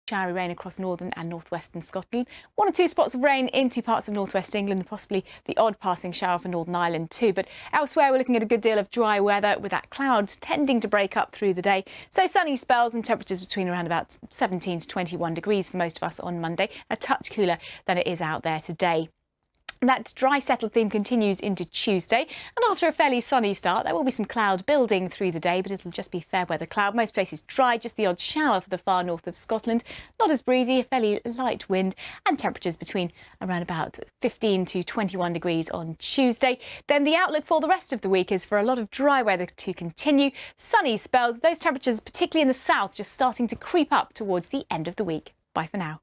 Showery rain across northern and northwestern Scotland. 1 or 2 spots of rain into parts of northwest England and possibly the odd passing shower for Northern Ireland too. But elsewhere we're looking at a good deal of dry weather with that cloud tending to break up through the day. So sunny spells and temperatures between around about 17 to 21 degrees for most of us on Monday. A touch cooler than it is out there today. That dry, settled theme continues into Tuesday, and after a fairly sunny start, there will be some cloud building through the day, but it'll just be fair weather cloud. Most places dry, just the odd shower for the far north of Scotland. Not as breezy, a fairly light wind, and temperatures between around about 15 to 21 degrees on Tuesday. Then the outlook for the rest of the week is for a lot of dry weather to continue. Sunny spells, those temperatures, particularly in the south, just starting to creep up towards the end of the week. Bye for now.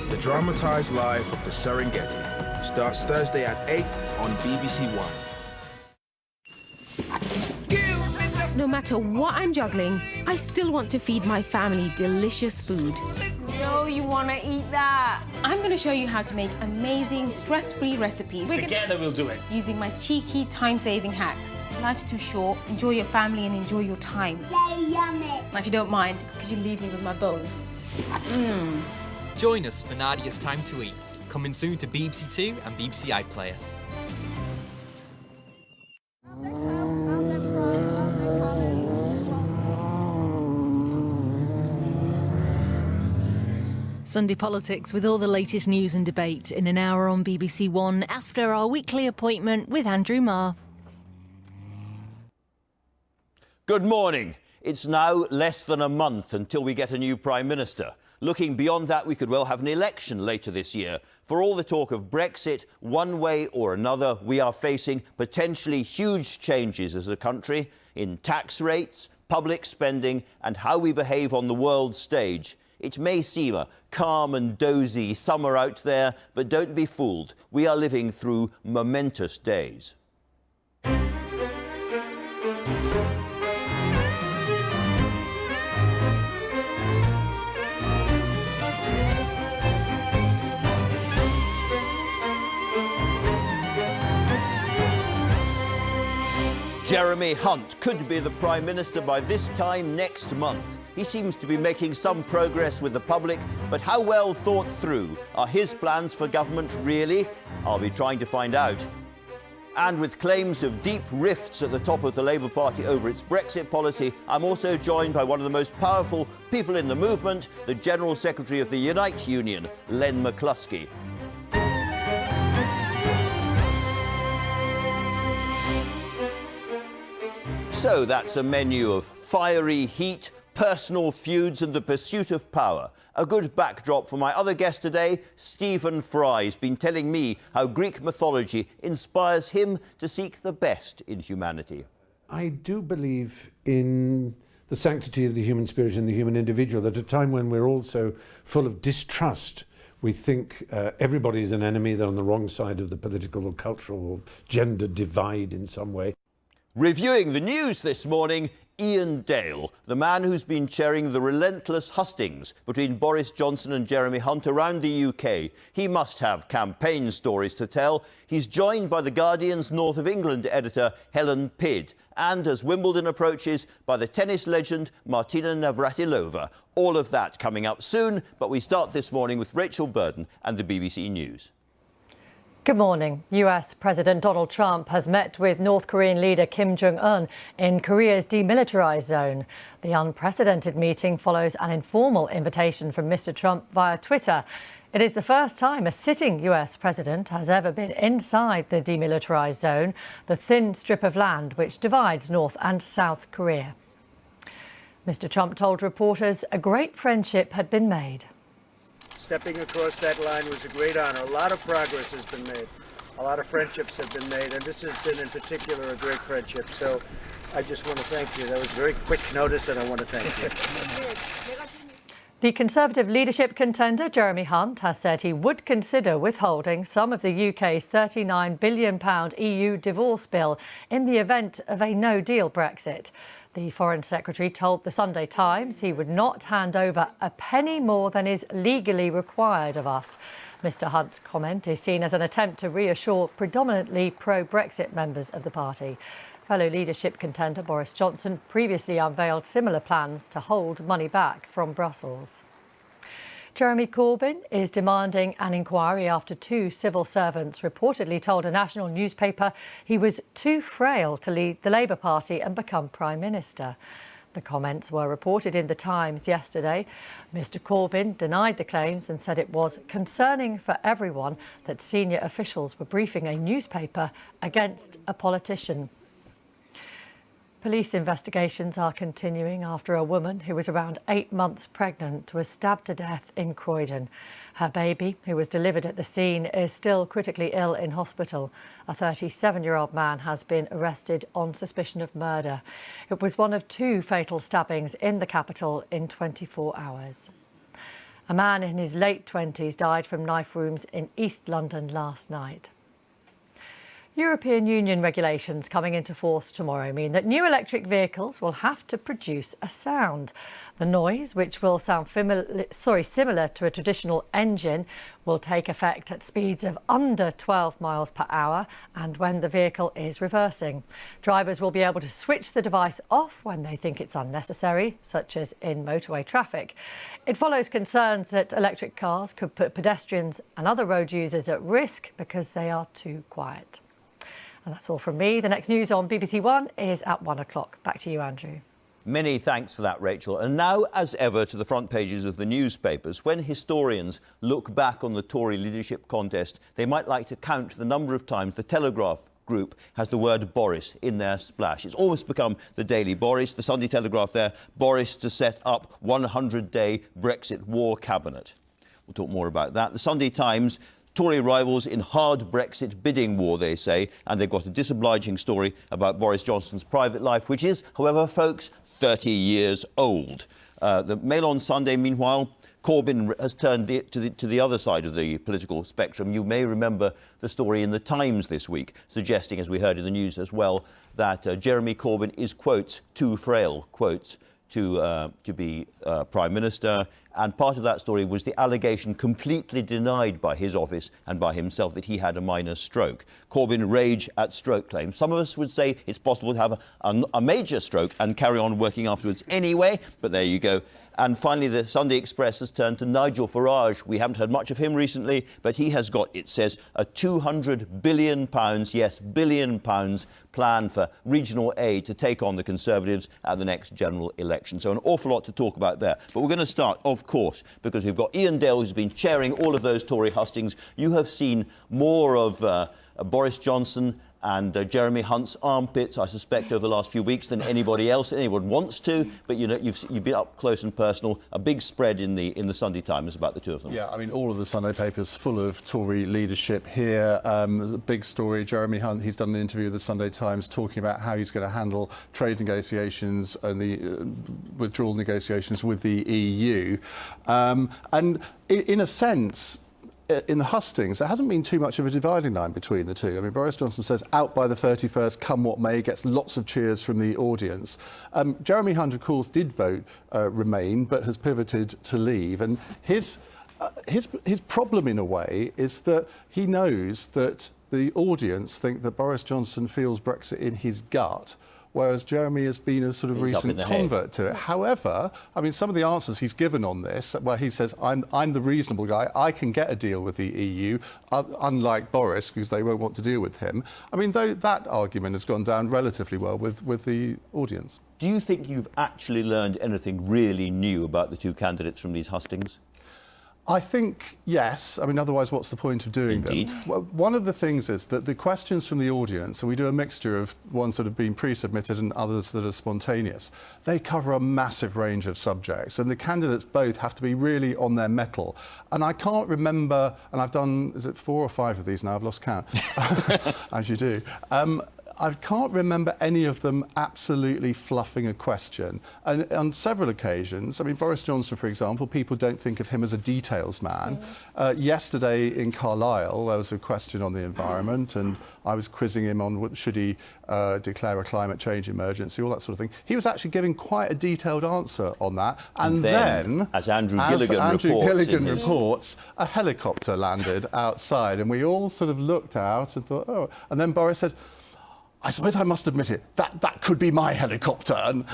The dramatised life of the Serengeti starts Thursday at 8 on BBC One. No matter what I'm juggling, I still want to feed my family delicious food. No, you want to eat that. I'm going to show you how to make amazing, stress-free recipes. Together we'll do it. Using my cheeky, time-saving hacks. Life's too short. Enjoy your family and enjoy your time. So yummy. Now, if you don't mind, could you leave me with my bowl? Join us for Nadia's Time to Eat, coming soon to BBC Two and BBC iPlayer. Sunday Politics with all the latest news and debate in an hour on BBC One after our weekly appointment with Andrew Marr. Good morning. It's now less than a month until we get a new Prime Minister. Looking beyond that, we could well have an election later this year. For all the talk of Brexit, one way or another, we are facing potentially huge changes as a country in tax rates, public spending and how we behave on the world stage. It may seem a calm and dozy summer out there, but don't be fooled. We are living through momentous days. Jeremy Hunt could be the Prime Minister by this time next month. He seems to be making some progress with the public, but how well thought through are his plans for government really? I'll be trying to find out. And with claims of deep rifts at the top of the Labour Party over its Brexit policy, I'm also joined by one of the most powerful people in the movement, the General Secretary of the Unite Union, Len McCluskey. So that's a menu of fiery heat, personal feuds and the pursuit of power. A good backdrop for my other guest today, Stephen Fry's been telling me how Greek mythology inspires him to seek the best in humanity. I do believe in the sanctity of the human spirit and the human individual. At a time when we're all so full of distrust, we think everybody is an enemy, they're on the wrong side of the political or cultural or gender divide in some way. Reviewing the news this morning, Ian Dale, the man who's been chairing the relentless hustings between Boris Johnson and Jeremy Hunt around the UK. He must have campaign stories to tell. He's joined by The Guardian's North of England editor, Helen Pidd, and as Wimbledon approaches, by the tennis legend, Martina Navratilova. All of that coming up soon, but we start this morning with Rachel Burden and the BBC News. Good morning. US President Donald Trump has met with North Korean leader Kim Jong-un in Korea's demilitarized zone. The unprecedented meeting follows an informal invitation from Mr. Trump via Twitter. It is the first time a sitting US president has ever been inside the demilitarized zone, the thin strip of land which divides North and South Korea. Mr. Trump told reporters a great friendship had been made. Stepping across that line was a great honor. A lot of progress has been made. A lot of friendships have been made, and this has been in particular a great friendship. So I just want to thank you. That was very quick notice, and I want to thank you. The Conservative leadership contender, Jeremy Hunt, has said he would consider withholding some of the UK's £39 billion EU divorce bill in the event of a no-deal Brexit. The Foreign Secretary told the Sunday Times he would not hand over a penny more than is legally required of us. Mr Hunt's comment is seen as an attempt to reassure predominantly pro-Brexit members of the party. Fellow leadership contender Boris Johnson previously unveiled similar plans to hold money back from Brussels. Jeremy Corbyn is demanding an inquiry after 2 civil servants reportedly told a national newspaper he was too frail to lead the Labour Party and become Prime Minister. The comments were reported in The Times yesterday. Mr Corbyn denied the claims and said it was concerning for everyone that senior officials were briefing a newspaper against a politician. Police investigations are continuing after a woman who was around 8 months pregnant was stabbed to death in Croydon. Her baby, who was delivered at the scene, is still critically ill in hospital. A 37-year-old man has been arrested on suspicion of murder. It was one of 2 fatal stabbings in the capital in 24 hours. A man in his late 20s died from knife wounds in East London last night. European Union regulations coming into force tomorrow mean that new electric vehicles will have to produce a sound. The noise, which will sound similar to a traditional engine, will take effect at speeds of under 12 miles per hour and when the vehicle is reversing. Drivers will be able to switch the device off when they think it's unnecessary, such as in motorway traffic. It follows concerns that electric cars could put pedestrians and other road users at risk because they are too quiet. And that's all from me. The next news on BBC One is at 1 o'clock. Back to you, Andrew. Many thanks for that, Rachel. And now, as ever, to the front pages of the newspapers. When historians look back on the Tory leadership contest, they might like to count the number of times the Telegraph group has the word Boris in their splash. It's almost become the Daily Boris. The Sunday Telegraph there, Boris to set up 100-day Brexit war cabinet. We'll talk more about that. The Sunday Times, Tory rivals in hard Brexit bidding war, they say, and they've got a disobliging story about Boris Johnson's private life, which is, however, folks, 30 years old. The Mail on Sunday, meanwhile, Corbyn has turned to the other side of the political spectrum. You may remember the story in The Times this week, suggesting, as we heard in the news as well, that Jeremy Corbyn is, quotes, too frail, quotes, to be Prime Minister. And part of that story was the allegation completely denied by his office and by himself that he had a minor stroke. Corbyn rage at stroke claims. Some of us would say it's possible to have a major stroke and carry on working afterwards anyway, but there you go. And finally, the Sunday Express has turned to Nigel Farage. We haven't heard much of him recently, but he has got, it says, a £200 billion, yes, £billion plan for regional aid to take on the Conservatives at the next general election. So an awful lot to talk about there. But we're going to start, of course, because we've got Ian Dale, who's been chairing all of those Tory hustings. You have seen more of Boris Johnson and Jeremy Hunt's armpits, I suspect, over the last few weeks than anybody else, anyone wants to. But you know, you've been up close and personal. A big spread in the Sunday Times about the two of them. Yeah, I mean, all of the Sunday papers full of Tory leadership here. There's a big story. Jeremy Hunt, he's done an interview with the Sunday Times talking about how he's going to handle trade negotiations and the withdrawal negotiations with the EU. And in a sense, in the hustings, there hasn't been too much of a dividing line between the two. I mean, Boris Johnson says, out by the 31st, come what may, gets lots of cheers from the audience. Jeremy Hunt, of course, did vote Remain, but has pivoted to Leave. And his problem, in a way, is that he knows that the audience think that Boris Johnson feels Brexit in his gut, whereas Jeremy has been a sort of recent convert to it. However, I mean, some of the answers he's given on this, where he says, I'm the reasonable guy, I can get a deal with the EU, unlike Boris, because they won't want to deal with him. I mean, though that argument has gone down relatively well with the audience. Do you think you've actually learned anything really new about the two candidates from these hustings? I think, yes. I mean, otherwise, what's the point of doing them? Well, one of the things is that the questions from the audience, and we do a mixture of ones that have been pre-submitted and others that are spontaneous, they cover a massive range of subjects, and the candidates both have to be really on their mettle. And I can't remember, and I've done, is it 4 or 5 of these now? I've lost count, as you do. I can't remember any of them absolutely fluffing a question. And on several occasions, I mean, Boris Johnson, for example, people don't think of him as a details man. Yesterday in Carlisle, there was a question on the environment, and I was quizzing him on should he declare a climate change emergency, all that sort of thing. He was actually giving quite a detailed answer on that. And then as Andrew Gilligan reports, a helicopter landed outside, and we all sort of looked out and thought, oh. And then Boris said, I suppose I must admit it, that could be my helicopter, and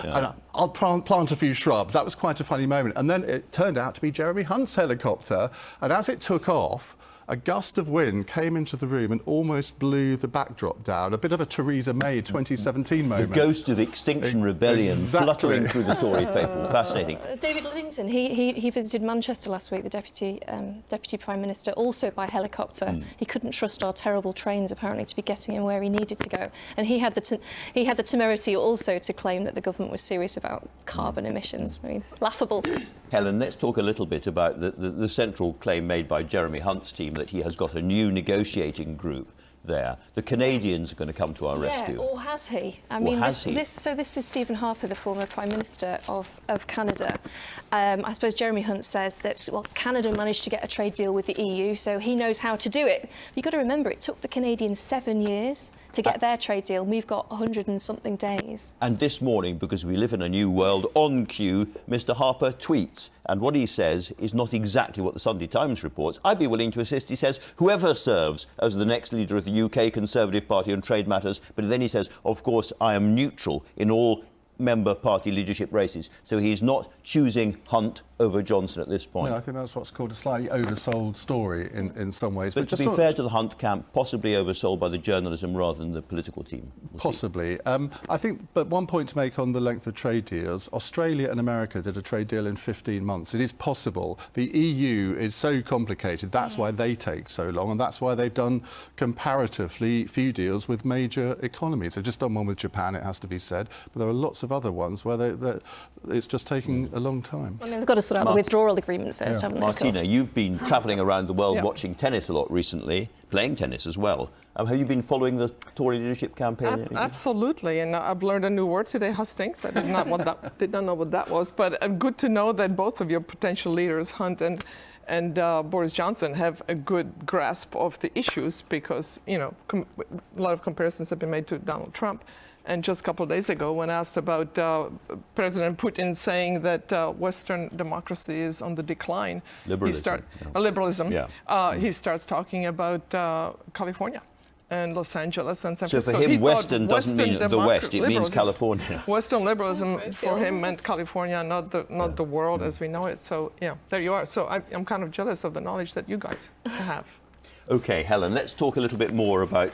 I'll plant a few shrubs. That was quite a funny moment. And then it turned out to be Jeremy Hunt's helicopter, and as it took off, a gust of wind came into the room and almost blew the backdrop down. A bit of a Theresa May 2017 moment. The ghost of Extinction Rebellion fluttering through the Tory faithful. Fascinating. David Lidington, he visited Manchester last week, the Deputy Prime Minister, also by helicopter. He couldn't trust our terrible trains, apparently, to be getting him where he needed to go. And he had the temerity also to claim that the government was serious about carbon emissions. I mean, laughable. Helen, let's talk a little bit about the central claim made by Jeremy Hunt's team that he has got a new negotiating group there. The Canadians are going to come to our rescue. Or has he? I mean, this is Stephen Harper, the former Prime Minister of Canada. I suppose Jeremy Hunt says that, well, Canada managed to get a trade deal with the EU, so he knows how to do it. You've got to remember, it took the Canadians 7 years to get their trade deal. We've got 100 and something days. And this morning, because we live in a new world, on cue, Mr. Harper tweets. And what he says is not exactly what the Sunday Times reports. I'd be willing to assist. He says, whoever serves as the next leader of the UK Conservative Party on trade matters. But then he says, of course, I am neutral in all member party leadership races. So he's not choosing Hunt over Johnson at this point. No, I think that's what's called a slightly oversold story in some ways. But to be fair to the Hunt camp, possibly oversold by the journalism rather than the political team. Possibly. I think, but one point to make on the length of trade deals, Australia and America did a trade deal in 15 months. It is possible. The EU is so complicated, that's why they take so long, and that's why they've done comparatively few deals with major economies. They've just done one with Japan, it has to be said, but there are lots of other ones where it's just taking a long time. I mean, they've got to sort out the withdrawal agreement first, haven't they? Martina, you've been travelling around the world watching tennis a lot recently, playing tennis as well. Have you been following the Tory leadership campaign? Absolutely, and I've learned a new word today, hustings. I did not know what that was, but good to know that both of your potential leaders, Hunt and Boris Johnson, have a good grasp of the issues, because, you know, a lot of comparisons have been made to Donald Trump. And just a couple of days ago, when asked about President Putin saying that Western democracy is on the decline, he starts talking about California and Los Angeles and San Francisco. So for him, Western doesn't mean the West; it means California. Western liberalism for him meant California, not the world as we know it. So yeah, there you are. So I'm kind of jealous of the knowledge that you guys have. OK, Helen, let's talk a little bit more about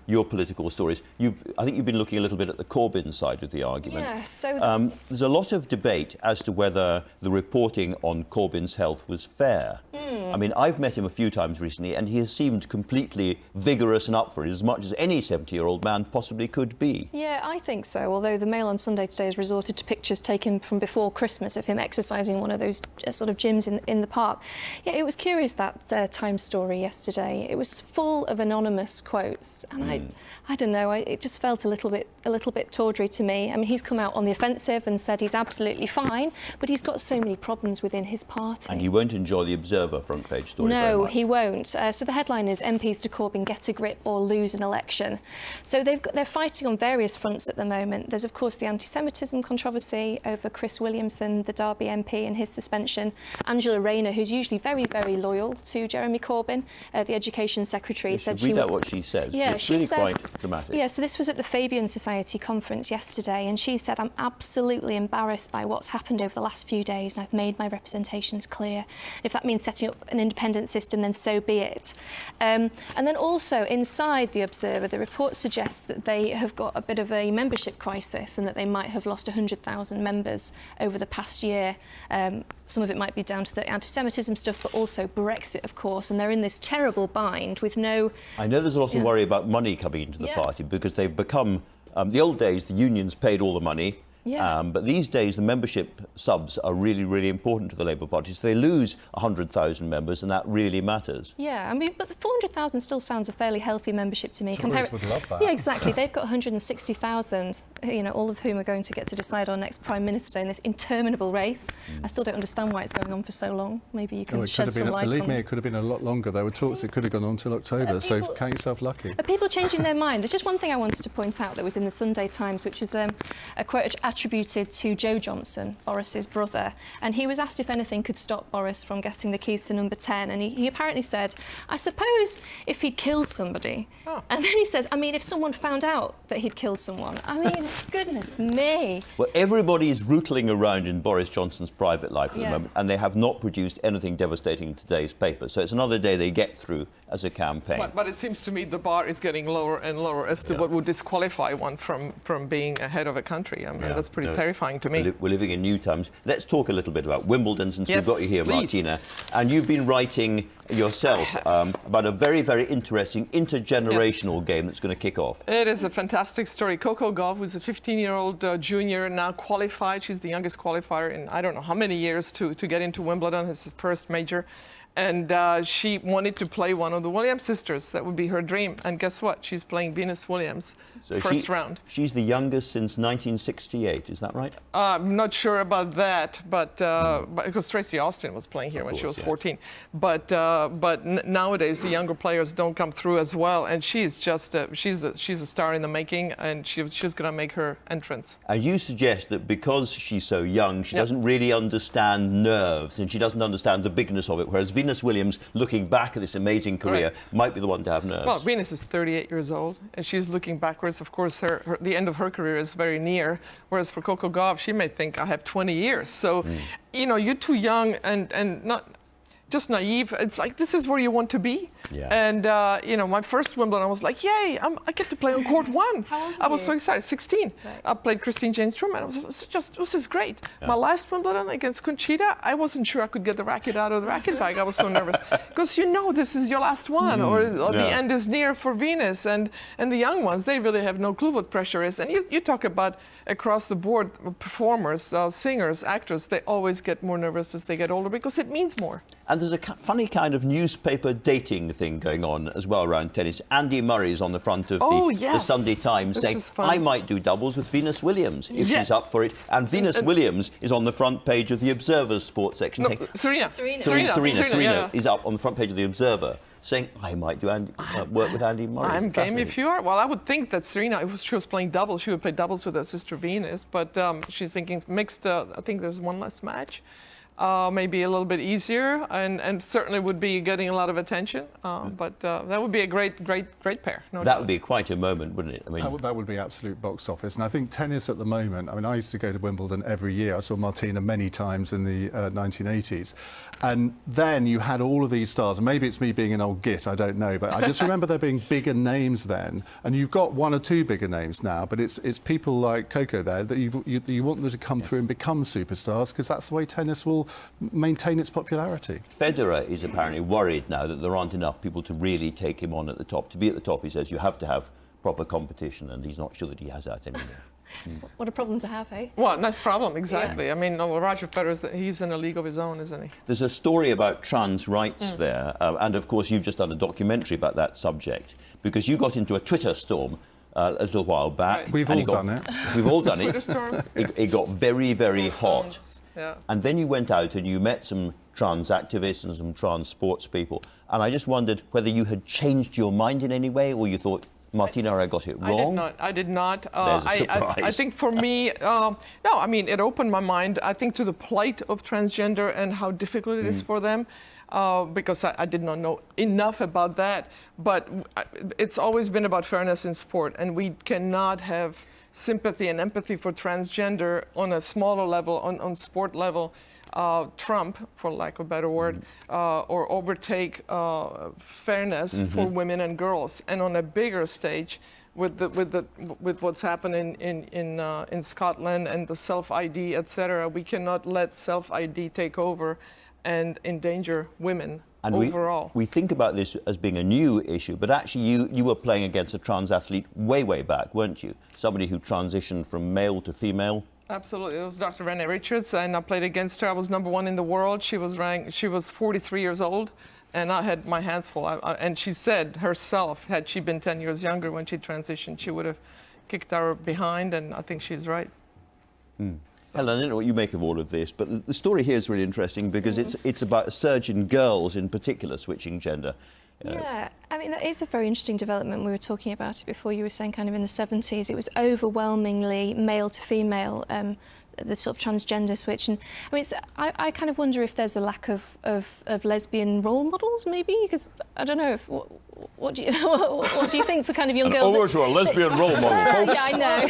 your political stories. I think you've been looking a little bit at the Corbyn side of the argument. Yeah, so there's a lot of debate as to whether the reporting on Corbyn's health was fair. I mean, I've met him a few times recently, and he has seemed completely vigorous and up for it, as much as any 70-year-old man possibly could be. Yeah, I think so, although the Mail on Sunday today has resorted to pictures taken from before Christmas of him exercising one of those sort of gyms in the park. Yeah, it was curious, that Times story yesterday. It was full of anonymous quotes, and I don't know, it just felt a little bit tawdry to me. I mean, he's come out on the offensive and said he's absolutely fine, but he's got so many problems within his party. And he won't enjoy the Observer front page story very No, much. he won't. So the headline is MPs to Corbyn get a grip or lose an election. So they're fighting on various fronts at the moment. There's, of course, the anti-Semitism controversy over Chris Williamson, the Derby MP, and his suspension. Angela Rayner, who's usually very, very loyal to Jeremy Corbyn, the Education Secretary, said she was... Read out what she says. Yeah, it's she really said, quite dramatic. Yeah, so this was at the Fabian Society conference yesterday, and she said, I'm absolutely embarrassed by what's happened over the last few days, and I've made my representations clear. If that means setting up an independent system, then so be it. And then also inside the Observer, the report suggests that they have got a bit of a membership crisis and that they might have lost 100,000 members over the past year. Some of it might be down to the anti-Semitism stuff, but also Brexit, of course, and they're in this terrible bind with no... I know there's a lot of worry about money coming into the party, because they've become... the old days, the unions paid all the money, Yeah. But these days, the membership subs are really, really important to the Labour Party. So they lose 100,000 members, and that really matters. Yeah, I mean, but the 400,000 still sounds a fairly healthy membership to me. Tories would love that. Yeah, exactly. They've got 160,000, all of whom are going to get to decide our next Prime Minister in this interminable race. I still don't understand why it's going on for so long. Maybe you can shed some light on it. Believe me, it could have been a lot longer. There were talks it could have gone on till October, so count yourself lucky. Are people changing their mind? There's just one thing I wanted to point out that was in the Sunday Times, which was a quote attributed to Joe Johnson, Boris's brother, and he was asked if anything could stop Boris from getting the keys to number 10, and he apparently said, I suppose if he'd killed somebody. And then he says, I mean, if someone found out that he'd killed someone. I mean, goodness me. Well, everybody is rootling around in Boris Johnson's private life at the moment, and they have not produced anything devastating in today's paper. So it's another day they get through as a campaign. But it seems to me the bar is getting lower and lower as to what would disqualify one from being ahead of a country. I mean, that's pretty terrifying to me. We're living in new times. Let's talk a little bit about Wimbledon, since we've got you here, please. Martina. And you've been writing yourself about a very, very interesting intergenerational game that's going to kick off. It is a fantastic story. Coco Gauff, who's a 15-year-old junior, now qualified. She's the youngest qualifier in I don't know how many years to get into Wimbledon, his first major. And she wanted to play one of the Williams sisters. That would be her dream. And guess what? She's playing Venus Williams, first round. She's the youngest since 1968, is that right? I'm not sure about that, but because Tracy Austin was playing here when she was 14. But nowadays the younger players don't come through as well, and she's just she's a star in the making, and she's going to make her entrance. And you suggest that because she's so young, she doesn't really understand nerves, and she doesn't understand the bigness of it, whereas Venus Williams, looking back at this amazing career, might be the one to have nerves. Well, Venus is 38 years old, and she's looking backwards. Of course, the end of her career is very near, whereas for Coco Gauff, she may think, I have 20 years. So, you're too young and not just naive. It's like, this is where you want to be. Yeah. And, my first Wimbledon, I was like, yay, I get to play on court one. How old I was you? so excited, 16. Right. I played Christine James Truman. This is great. Yeah. My last Wimbledon against Conchita, I wasn't sure I could get the racket out of the racket bag. I was so nervous. Because this is your last one, or the end is near for Venus. And the young ones, they really have no clue what pressure is. And you talk about across the board performers, singers, actors, they always get more nervous as they get older because it means more. And there's a funny kind of newspaper dating thing going on as well around tennis. Andy Murray is on the front of the Sunday Times saying, I might do doubles with Venus Williams if she's up for it. And Venus Williams is on the front page of the Observer's sports section. No, Serena is up on the front page of the Observer saying, I might do work with Andy Murray. I'm game if you are. Well, I would think that Serena, if she was playing doubles, she would play doubles with her sister Venus. But she's thinking mixed, I think there's one less match. Maybe a little bit easier, and certainly would be getting a lot of attention. But that would be a great pair. That would be quite a moment, wouldn't it? I mean, that would be absolute box office. And I think tennis at the moment, I mean, I used to go to Wimbledon every year. I saw Martina many times in the 1980s. And then you had all of these stars. And maybe it's me being an old git, I don't know. But I just remember there being bigger names then. And you've got one or two bigger names now. But it's people like Coco there that you want them to come through and become superstars, because that's the way tennis will maintain its popularity. Federer is apparently worried now that there aren't enough people to really take him on at the top. To be at the top, he says, you have to have proper competition, and he's not sure that he has that anymore. What a problem to have, eh? Well, nice problem, exactly. Yeah. I mean, Roger Federer, he's in a league of his own, isn't he? There's a story about trans rights there, and of course you've just done a documentary about that subject, because you got into a Twitter storm a little while back. Right. We've all done it. We've all done it. Twitter storm. It got very, very hot. Yeah. And then you went out and you met some trans activists and some trans sports people. And I just wondered whether you had changed your mind in any way, or you thought, Martina, I got it wrong? I did not. There's a surprise. I think for me, no, I mean, it opened my mind, I think, to the plight of transgender and how difficult it is for them. Because I did not know enough about that. But it's always been about fairness in sport, and we cannot have sympathy and empathy for transgender on a smaller level, on sport level, trump, for lack of a better word, or overtake fairness for women and girls. And on a bigger stage, with what's happened in Scotland and the self-ID, etc., we cannot let self-ID take over and endanger women. And overall. We think about this as being a new issue, but actually you were playing against a trans athlete way back, weren't you? Somebody who transitioned from male to female Absolutely. It was Dr. Renee Richards, and I played against her. I was #1 in the world. She was 43 years old, and I had my hands full. And she said herself, had she been 10 years younger when she transitioned, she would have kicked her behind, and I think she's right. Helen, I don't know what you make of all of this, but the story here is really interesting because it's about a surge in girls in particular switching gender. Yeah, I mean, that is a very interesting development. We were talking about it before. You were saying kind of in the 70s, it was overwhelmingly male to female, the sort of transgender switch. And I mean, I kind of wonder if there's a lack of lesbian role models, maybe, because I don't know if what do you think for kind of young girls? Over to a lesbian role model, folks. Yeah, I know.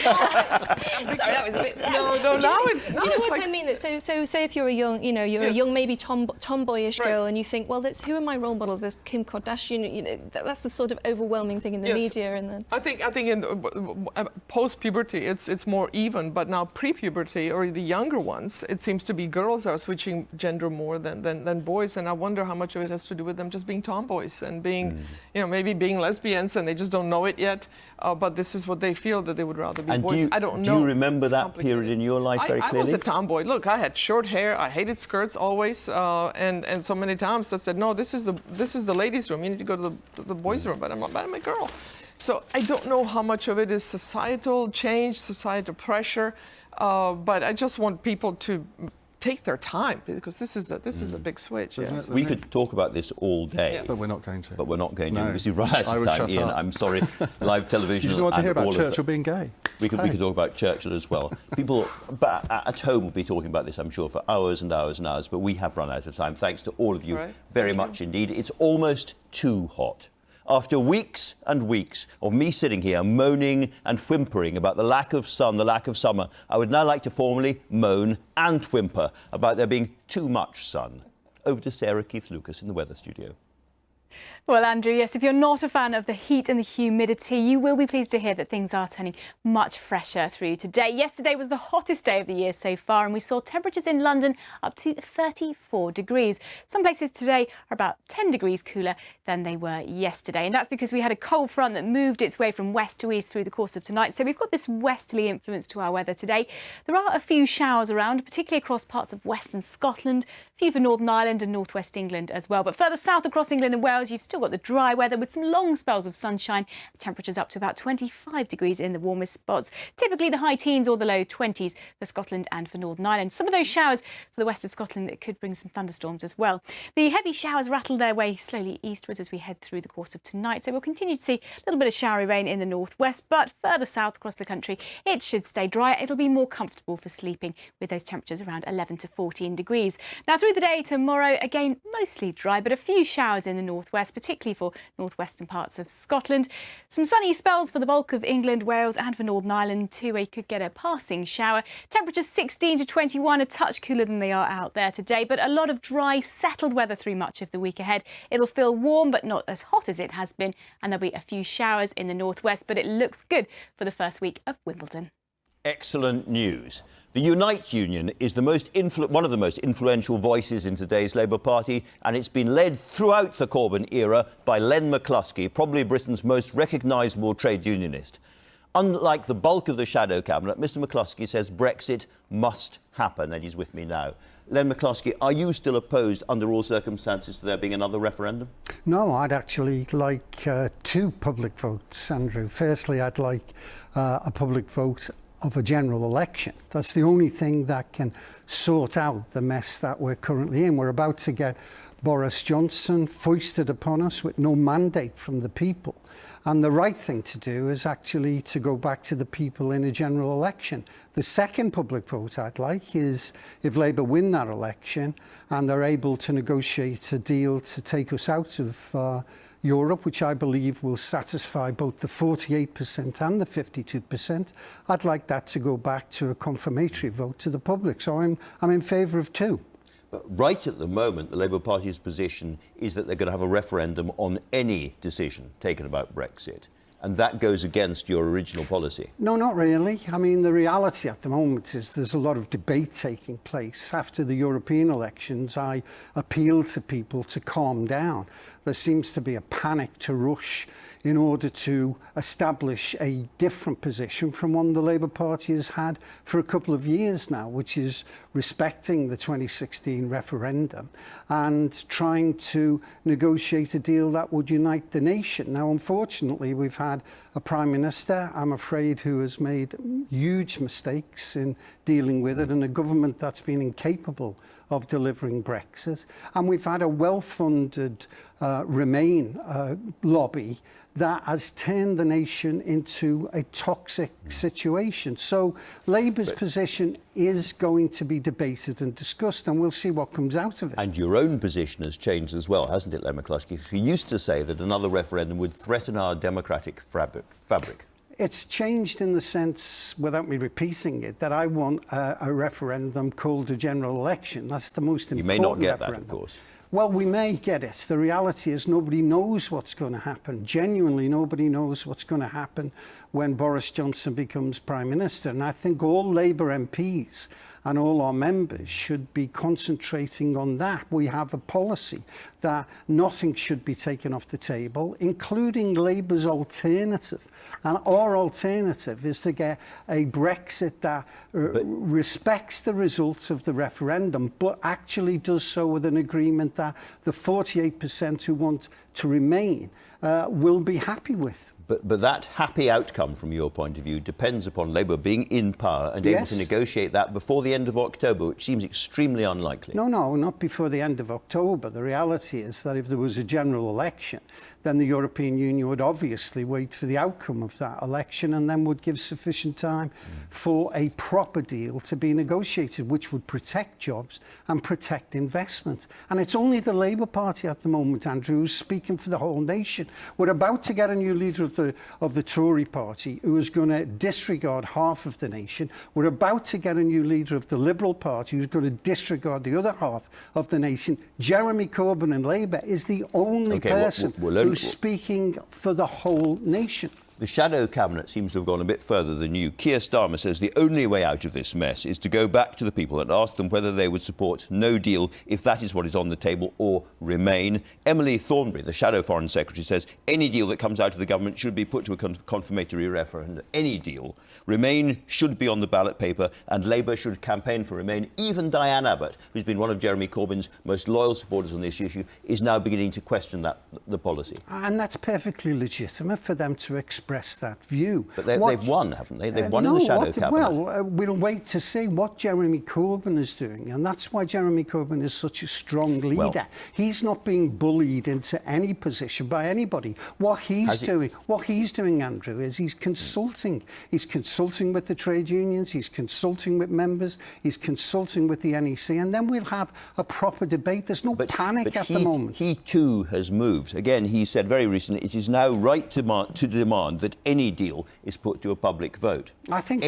Sorry, that was a bit. No, now it's. Do you know what I mean? So say if you're a young, you're a young, maybe tomboyish girl, and you think, well, who are my role models? There's Kim Kardashian. That's the sort of overwhelming thing in the media, and then. I think in post-puberty it's more even, but now pre-puberty or the younger ones, it seems to be girls are switching gender more than boys, and I wonder how much of it has to do with them just being tomboys and being, maybe being lesbians, and they just don't know it yet. But this is what they feel, that they would rather be boys. I don't know. Do you remember that period in your life very clearly? I was a tomboy. Look, I had short hair. I hated skirts always, and so many times I said, no, this is the ladies' room. You need to go to the boys' room. But I'm a girl. So I don't know how much of it is societal change, societal pressure, but I just want people to take their time, because this is a big switch. Yes. We could talk about this all day. But we're not going to. But we're not going to, No. because you've run out of time, Ian. I'm sorry. Live television. Did you want to hear and about all of Churchill being gay? We could talk about Churchill as well. People at home will be talking about this, I'm sure, for hours and hours and hours, but we have run out of time. Thanks to all of you very much indeed. It's almost too hot. After weeks and weeks of me sitting here moaning and whimpering about the lack of sun, the lack of summer, I would now like to formally moan and whimper about there being too much sun. Over to Sarah Keith-Lucas in the weather studio. Well, Andrew, yes, if you're not a fan of the heat and the humidity, you will be pleased to hear that things are turning much fresher through today. Yesterday was the hottest day of the year so far, and we saw temperatures in London up to 34 degrees. Some places today are about 10 degrees cooler than they were yesterday, and that's because we had a cold front that moved its way from west to east through the course of tonight. So we've got this westerly influence to our weather today. There are a few showers around, particularly across parts of western Scotland, a few for Northern Ireland and northwest England as well. But further south across England and Wales, you've still got the dry weather with some long spells of sunshine. Temperatures up to about 25 degrees in the warmest spots. Typically the high teens or the low 20s for Scotland and for Northern Ireland. Some of those showers for the west of Scotland, it could bring some thunderstorms as well. The heavy showers rattle their way slowly eastwards as we head through the course of tonight. So we'll continue to see a little bit of showery rain in the northwest, but further south across the country, it should stay dry. It'll be more comfortable for sleeping with those temperatures around 11 to 14 degrees. Now through the day tomorrow, again, mostly dry, but a few showers in the northwest, particularly for northwestern parts of Scotland. Some sunny spells for the bulk of England, Wales and for Northern Ireland too, where you could get a passing shower. Temperatures 16 to 21, a touch cooler than they are out there today, but a lot of dry, settled weather through much of the week ahead. It'll feel warm but not as hot as it has been, and there'll be a few showers in the northwest, but it looks good for the first week of Wimbledon. Excellent news. The Unite Union is one of the most influential voices in today's Labour Party, and it's been led throughout the Corbyn era by Len McCluskey, probably Britain's most recognisable trade unionist. Unlike the bulk of the shadow cabinet, Mr McCluskey says Brexit must happen, and he's with me now. Len McCluskey, are you still opposed under all circumstances to there being another referendum? No, I'd actually like two public votes, Andrew. Firstly, I'd like a public vote of a general election. That's the only thing that can sort out the mess that we're currently in. We're about to get Boris Johnson foisted upon us with no mandate from the people. And the right thing to do is actually to go back to the people in a general election. The second public vote I'd like is if Labour win that election and they're able to negotiate a deal to take us out of Europe, which I believe will satisfy both the 48% and the 52%, I'd like that to go back to a confirmatory vote to the public. So I'm in favour of two. But right at the moment, the Labour Party's position is that they're going to have a referendum on any decision taken about Brexit. And that goes against your original policy? No, not really. I mean, the reality at the moment is there's a lot of debate taking place. After the European elections, I appealed to people to calm down. There seems to be a panic to rush in order to establish a different position from one the Labour Party has had for a couple of years now, which is respecting the 2016 referendum and trying to negotiate a deal that would unite the nation. Now, unfortunately, we've had a Prime Minister, I'm afraid, who has made huge mistakes in dealing with it, and a government that's been incapable of delivering Brexit. And we've had a well-funded Remain lobby that has turned the nation into a toxic situation. So Labour's position is going to be debated and discussed, and we'll see what comes out of it. And your own position has changed as well, hasn't it, Len McCluskey? You used to say that another referendum would threaten our democratic fabric. It's changed in the sense, without me repeating it, that I want a referendum called a general election. That's the most important referendum. You may not get referendum. that, of course. Well, we may get it. The reality is nobody knows what's going to happen. Genuinely, nobody knows what's going to happen when Boris Johnson becomes Prime Minister. And I think all Labour MPs and all our members should be concentrating on that. We have a policy that nothing should be taken off the table, including Labour's alternative. And our alternative is to get a Brexit that respects the results of the referendum, but actually does so with an agreement that the 48% who want to remain will be happy with. But that happy outcome, from your point of view, depends upon Labour being in power and able to negotiate that before the end of October, which seems extremely unlikely. No, not before the end of October. The reality is that if there was a general election, then the European Union would obviously wait for the outcome of that election and then would give sufficient time for a proper deal to be negotiated, which would protect jobs and protect investment. And it's only the Labour Party at the moment, Andrew, who's speaking for the whole nation. We're about to get a new leader of the Tory party who is going to disregard half of the nation. We're about to get a new leader of the Liberal Party who's going to disregard the other half of the nation. Jeremy Corbyn in Labour is the only person who's speaking for the whole nation. The shadow cabinet seems to have gone a bit further than you. Keir Starmer says the only way out of this mess is to go back to the people and ask them whether they would support no deal if that is what is on the table, or remain. Emily Thornberry, the shadow foreign secretary, says any deal that comes out of the government should be put to a confirmatory referendum. Any deal. Remain should be on the ballot paper, and Labour should campaign for Remain. Even Diane Abbott, who's been one of Jeremy Corbyn's most loyal supporters on this issue, is now beginning to question the policy. And that's perfectly legitimate for them to express that view. But they've won, haven't they? They've won in the shadow cabinet. Well, we'll wait to see what Jeremy Corbyn is doing, and that's why Jeremy Corbyn is such a strong leader. Well, he's not being bullied into any position by anybody. What he's doing, Andrew, is he's consulting. He's consulting with the trade unions, he's consulting with members, he's consulting with the NEC, and then we'll have a proper debate. There's no panic at the moment. He too has moved. Again, he said very recently it is now right to demand that any deal is put to a public vote. I think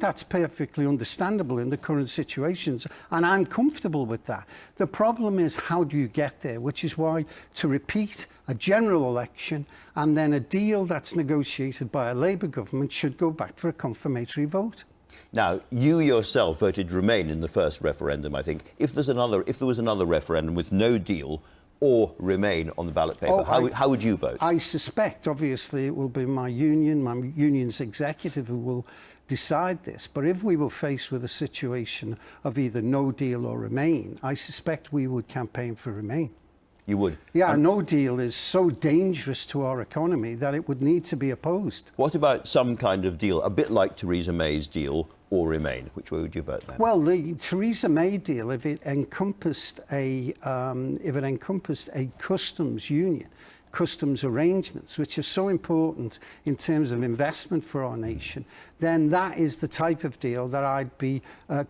that's perfectly understandable in the current situations, and I'm comfortable with that. The problem is, how do you get there? Which is why, to repeat, a general election and then a deal that's negotiated by a Labour government should go back for a confirmatory vote. Now, you yourself voted Remain in the first referendum, I think. If there was another referendum with no deal or Remain on the ballot paper, how would you vote? I suspect, obviously, it will be my union's executive who will decide this. But if we were faced with a situation of either no deal or Remain, I suspect we would campaign for Remain. You would? Yeah, no deal is so dangerous to our economy that it would need to be opposed. What about some kind of deal, a bit like Theresa May's deal, or Remain? Which way would you vote then? Well, the Theresa May deal, if it encompassed a customs union, customs arrangements, which are so important in terms of investment for our nation, then that is the type of deal that I'd be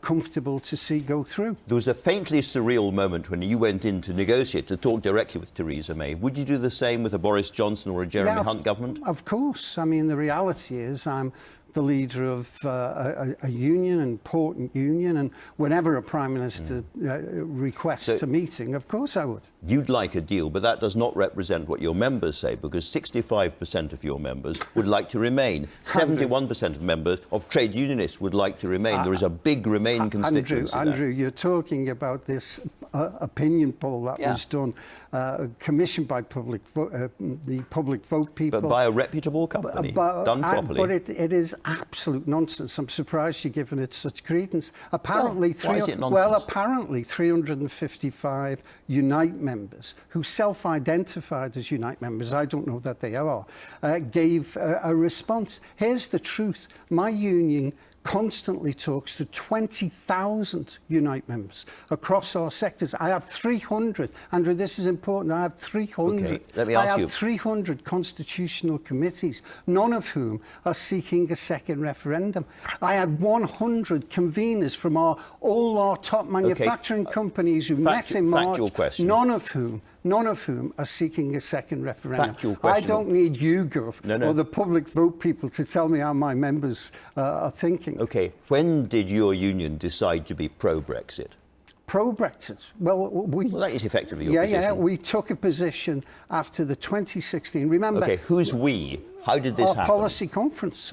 comfortable to see go through. There was a faintly surreal moment when you went in to negotiate, to talk directly with Theresa May. Would you do the same with a Boris Johnson or a Jeremy Hunt government? Of course. I mean, the reality is I'm the leader of a union, an important union, and whenever a Prime Minister requests a meeting, of course I would. You'd like a deal, but that does not represent what your members say, because 65% of your members would like to remain. 71% of members of trade unionists would like to remain. There is a big Remain constituency Andrew, you're talking about this opinion poll that was done, commissioned by the public vote people. But by a reputable company, done properly. But it is absolute nonsense. I'm surprised you're giving it such credence. Apparently, why is it nonsense? Well, apparently 355 Unite members, who self-identified as Unite members, I don't know that they are, gave a response. Here's the truth. My union constantly talks to 20,000 Unite members across our sectors. I have 300. Andrew, this is important. I have 300. Okay, let me ask you. 300 constitutional committees, none of whom are seeking a second referendum. I had 100 conveners from all our top manufacturing companies who met in March, none of whom are seeking a second referendum. I don't need you, Gov, or the public vote people to tell me how my members are thinking. OK, when did your union decide to be pro-Brexit? Pro-Brexit? Well, that is effectively your position. Yeah, we took a position after the 2016. Remember... OK, who's we? How did this happen?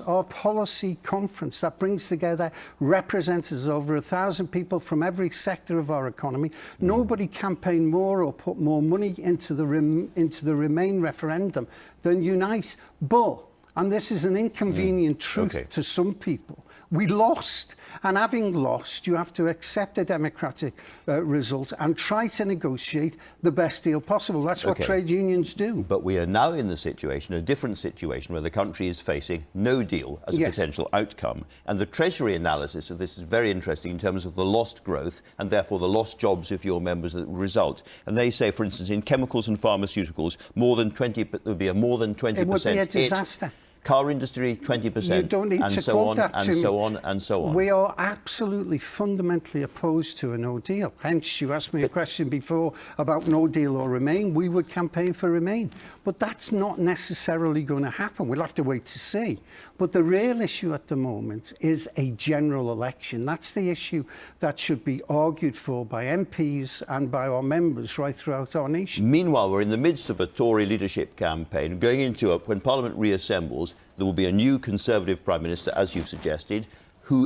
Our policy conference that brings together representatives, over 1,000 people from every sector of our economy. Nobody campaigned more or put more money into the Remain referendum than Unite. But, and this is an inconvenient truth to some people, we lost. And having lost, you have to accept a democratic result and try to negotiate the best deal possible. That's what trade unions do. But we are now in the situation, a different situation, where the country is facing no deal as a potential outcome. And the Treasury analysis of this is very interesting in terms of the lost growth and therefore the lost jobs of your members that result. And they say, for instance, in chemicals and pharmaceuticals, there would be a more than 20% It would be a disaster. Car industry, 20%, you don't need and to so quote on, that and to so me. on, and so on. We are absolutely fundamentally opposed to a no deal. Hence, you asked me a question before about no deal or Remain. We would campaign for Remain. But that's not necessarily going to happen. We'll have to wait to see. But the real issue at the moment is a general election. That's the issue that should be argued for by MPs and by our members right throughout our nation. Meanwhile, we're in the midst of a Tory leadership campaign going into when Parliament reassembles. There will be a new Conservative Prime Minister, as you've suggested,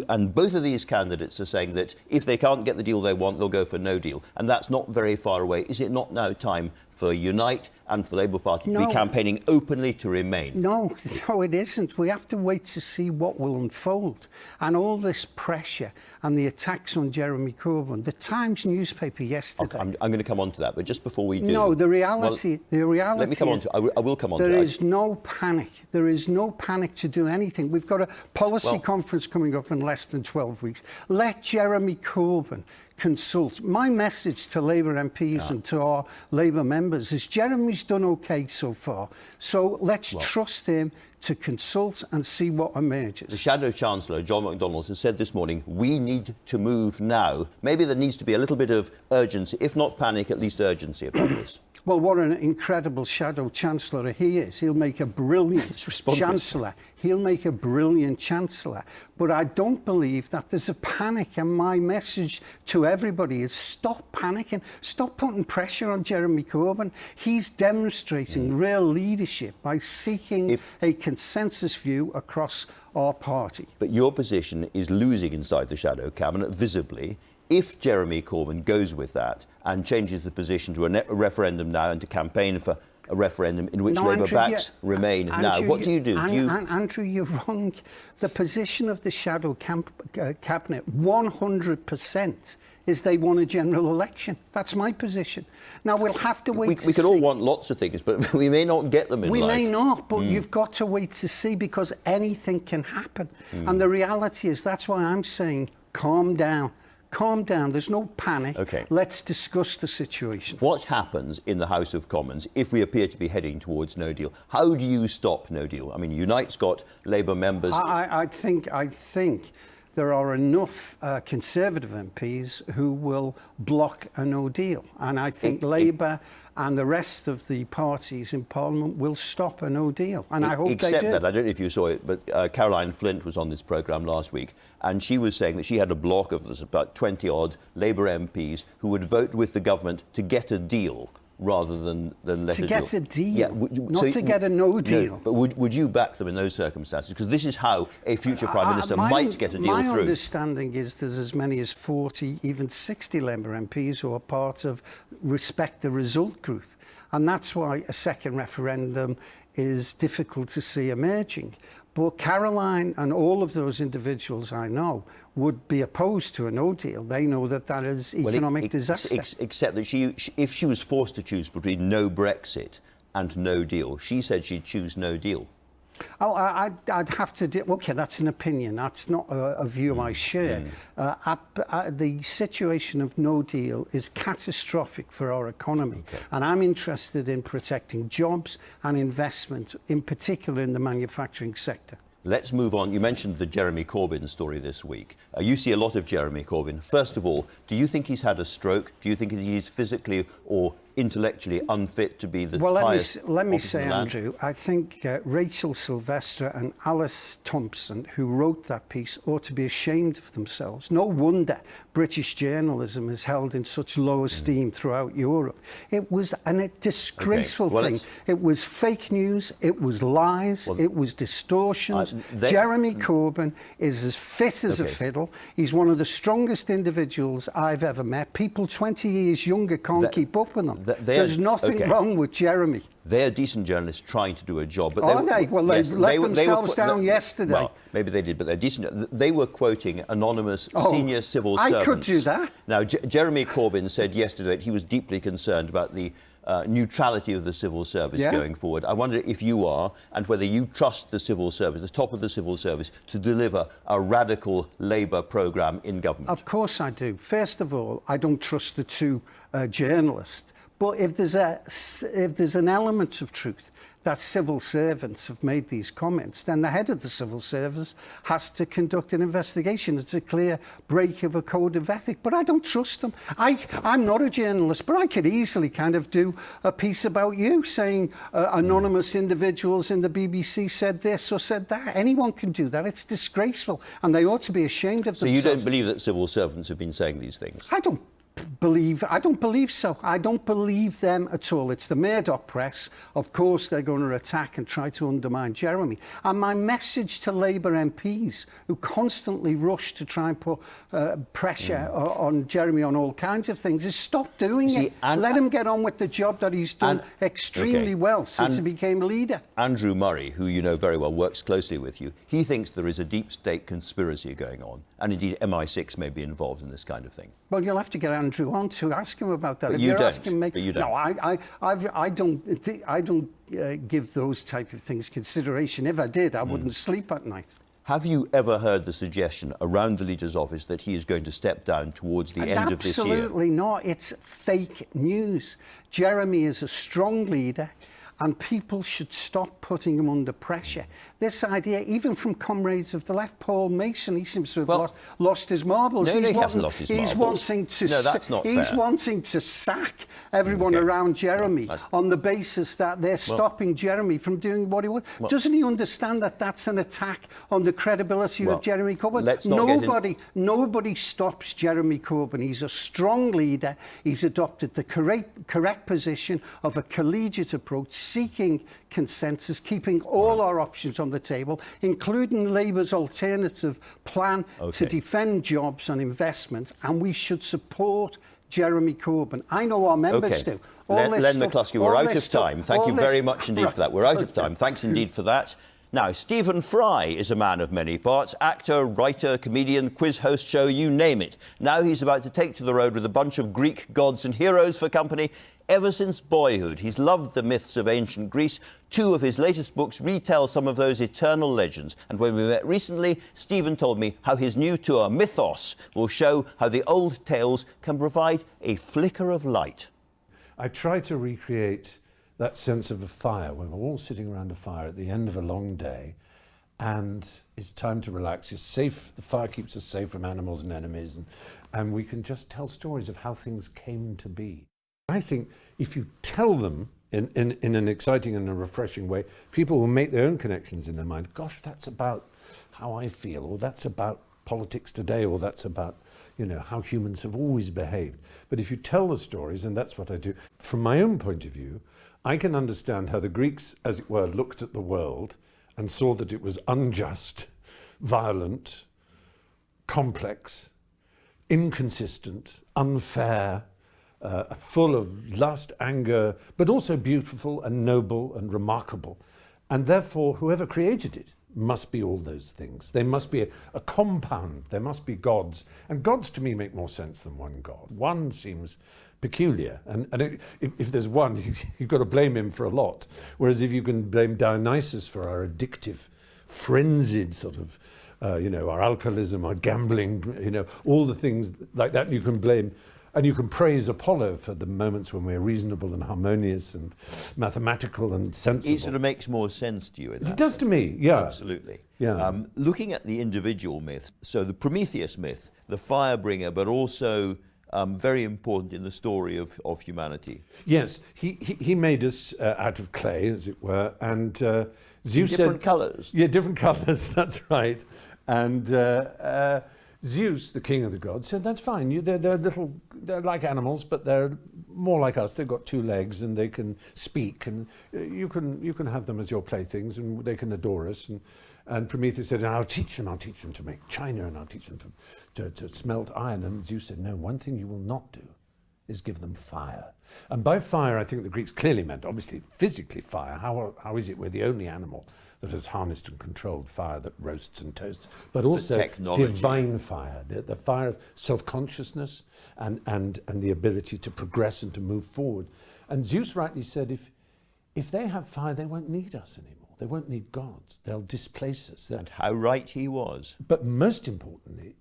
and both of these candidates are saying that if they can't get the deal they want, they'll go for no deal. And that's not very far away. Is it not now time for Unite and for the Labour Party to be campaigning openly to Remain? No, it isn't. We have to wait to see what will unfold. And all this pressure and the attacks on Jeremy Corbyn. The Times newspaper yesterday... I'm going to come on to that, but just before we do... No, the reality let me come on to I will come on to that. There is no panic. There is no panic to do anything. We've got a policy conference coming up in less than 12 weeks. Let Jeremy Corbyn consult. My message to Labour MPs and to our Labour members is Jeremy's done OK so far. So let's trust him to consult and see what emerges. The Shadow Chancellor, John McDonnell, has said this morning, we need to move now. Maybe there needs to be a little bit of urgency, if not panic, at least urgency about this. Well, what an incredible Shadow Chancellor he is. He'll make a brilliant Chancellor. He'll make a brilliant Chancellor. But I don't believe that there's a panic. And my message to everybody is stop panicking. Stop putting pressure on Jeremy Corbyn. He's demonstrating real leadership by seeking a consensus view across our party. But your position is losing inside the Shadow Cabinet, visibly. If Jeremy Corbyn goes with that and changes the position to a referendum now and to campaign for a referendum in which Labour backs Remain now, what do you do? Andrew, you're wrong. The position of the Shadow Cabinet, 100%, is they want a general election. That's my position. Now, we'll have to wait to see. We can all want lots of things, but we may not get them in life. We may not, but you've got to wait to see, because anything can happen. And the reality is, that's why I'm saying, calm down. Calm down. There's no panic. Let's discuss the situation. What happens in the House of Commons if we appear to be heading towards no deal? How do you stop no deal? I mean, Unite's got Labour members. I think there are enough Conservative MPs who will block a no deal. And I think Labour and the rest of the parties in Parliament will stop a no deal. And I hope they do. Except that, I don't know if you saw it, but Caroline Flint was on this programme last week, and she was saying that she had a block of about 20-odd Labour MPs who would vote with the government to get a deal rather than let to a get deal. a deal, yeah, not to get a no deal. No, but would you back them in those circumstances? Because this is how a future Prime Minister might get a deal my through. My understanding is there's as many as 40, even 60 Labour MPs who are part of Respect the Result group. And that's why a second referendum is difficult to see emerging. But Caroline and all of those individuals I know would be opposed to a no deal. They know that that is economic disaster. Except that if she was forced to choose between no Brexit and no deal, she said she'd choose no deal. Oh, I'd have to do... OK, that's an opinion. That's not a view I share. The situation of no deal is catastrophic for our economy. Okay. And I'm interested in protecting jobs and investment, in particular in the manufacturing sector. Let's move on. You mentioned the Jeremy Corbyn story this week. You see a lot of Jeremy Corbyn. First of all, do you think he's had a stroke? Do you think he's physically or intellectually unfit to be the highest Well, let me office say, in the land? Andrew, I think Rachel Sylvester and Alice Thompson, who wrote that piece, ought to be ashamed of themselves. No wonder British journalism is held in such low esteem throughout Europe. It was a disgraceful thing. It was fake news, it was lies, it was distortions. Jeremy Corbyn is as fit as a fiddle. He's one of the strongest individuals I've ever met. People 20 years younger can't keep up with them. There's nothing wrong with Jeremy. They're decent journalists trying to do a job. But are they? Well, they let themselves down yesterday. Well, maybe they did, but they're decent. They were quoting anonymous senior civil servants. I could do that. Now, Jeremy Corbyn said yesterday that he was deeply concerned about the neutrality of the civil service going forward. I wonder if you are, and whether you trust the civil service, the top of the civil service, to deliver a radical Labour programme in government. Of course I do. First of all, I don't trust the two journalists. But if there's an element of truth that civil servants have made these comments, then the head of the civil service has to conduct an investigation. It's a clear break of a code of ethic. But I don't trust them. I'm not a journalist, but I could easily kind of do a piece about you saying anonymous individuals in the BBC said this or said that. Anyone can do that. It's disgraceful. And they ought to be ashamed of themselves. So you don't believe that civil servants have been saying these things? I don't believe so. I don't believe them at all. It's the Murdoch press. Of course, they're going to attack and try to undermine Jeremy. And my message to Labour MPs who constantly rush to try and put pressure on Jeremy on all kinds of things is stop doing it. Let him get on with the job that he's done extremely well since he became leader. Andrew Murray, who you know very well, works closely with you. He thinks there is a deep state conspiracy going on, and indeed MI6 may be involved in this kind of thing. Well, you'll have to get Andrew on to ask him about that. But if you you're don't. asking me, But you don't. No, I don't give those type of things consideration. If I did, I wouldn't sleep at night. Have you ever heard the suggestion around the leader's office that he is going to step down towards the end of this year? Absolutely not. It's fake news. Jeremy is a strong leader, and people should stop putting him under pressure. This idea, even from comrades of the left, Paul Mason, he seems to have lost his marbles. No, he hasn't lost his marbles. He's wanting to sack everyone around Jeremy on the basis that they're stopping Jeremy from doing what he wants. Doesn't he understand that that's an attack on the credibility of Jeremy Corbyn? Nobody stops Jeremy Corbyn. He's a strong leader. He's adopted the correct position of a collegiate approach, seeking consensus, keeping all our options on the table, including Labour's alternative plan to defend jobs and investment, and we should support Jeremy Corbyn. I know our members do. Len McCluskey, we're out of time. Thank you very much indeed for that. We're out of time. Thanks indeed for that. Now, Stephen Fry is a man of many parts. Actor, writer, comedian, quiz host show, you name it. Now he's about to take to the road with a bunch of Greek gods and heroes for company. Ever since boyhood, he's loved the myths of ancient Greece. 2 of his latest books retell some of those eternal legends. And when we met recently, Stephen told me how his new tour, Mythos, will show how the old tales can provide a flicker of light. I try to recreate that sense of a fire, when we're all sitting around a fire at the end of a long day, and it's time to relax. You're safe. The fire keeps us safe from animals and enemies, and we can just tell stories of how things came to be. I think if you tell them in an exciting and a refreshing way, people will make their own connections in their mind. Gosh, that's about how I feel, or that's about politics today, or that's about, you know, how humans have always behaved. But if you tell the stories, and that's what I do, from my own point of view, I can understand how the Greeks, as it were, looked at the world and saw that it was unjust, violent, complex, inconsistent, unfair, full of lust, anger, but also beautiful and noble and remarkable. And therefore, whoever created it must be all those things. They must be a compound. There must be gods. And gods, to me, make more sense than one god. One seems peculiar. And if there's one, you've got to blame him for a lot. Whereas if you can blame Dionysus for our addictive, frenzied sort of, you know, our alcoholism, our gambling, you know, all the things like that you can blame. And you can praise Apollo for the moments when we're reasonable and harmonious and mathematical and sensible. It sort of makes more sense to you in that It does sense. to me, yeah. Absolutely. Yeah. Looking at the individual myths, so the Prometheus myth, the fire bringer, but also very important in the story of humanity. Yes, he made us out of clay, as it were, and Zeus said... Different colours. Yeah, different colours, that's right. And Zeus, the king of the gods, said, that's fine. They're like animals, but they're more like us. They've got 2 legs and they can speak, and you can have them as your playthings, and they can adore us. And Prometheus said, I'll teach them to make china, and I'll teach them to smelt iron. And Zeus said, no, one thing you will not do is give them fire. And by fire, I think the Greeks clearly meant, obviously, physically fire. How is it we're the only animal that has harnessed and controlled fire that roasts and toasts, but also divine fire, the fire of self-consciousness and the ability to progress and to move forward. And Zeus rightly said, if they have fire, they won't need us anymore. They won't need gods. They'll displace us. And how right he was. But most importantly,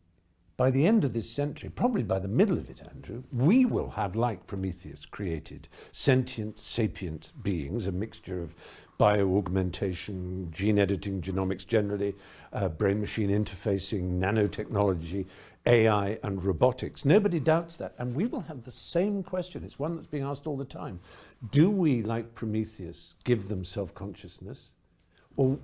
by the end of this century, probably by the middle of it, Andrew, we will have, like Prometheus, created sentient, sapient beings, a mixture of bio-augmentation, gene editing, genomics generally, brain-machine interfacing, nanotechnology, AI and robotics. Nobody doubts that. And we will have the same question. It's one that's being asked all the time. Do we, like Prometheus, give them self-consciousness? Or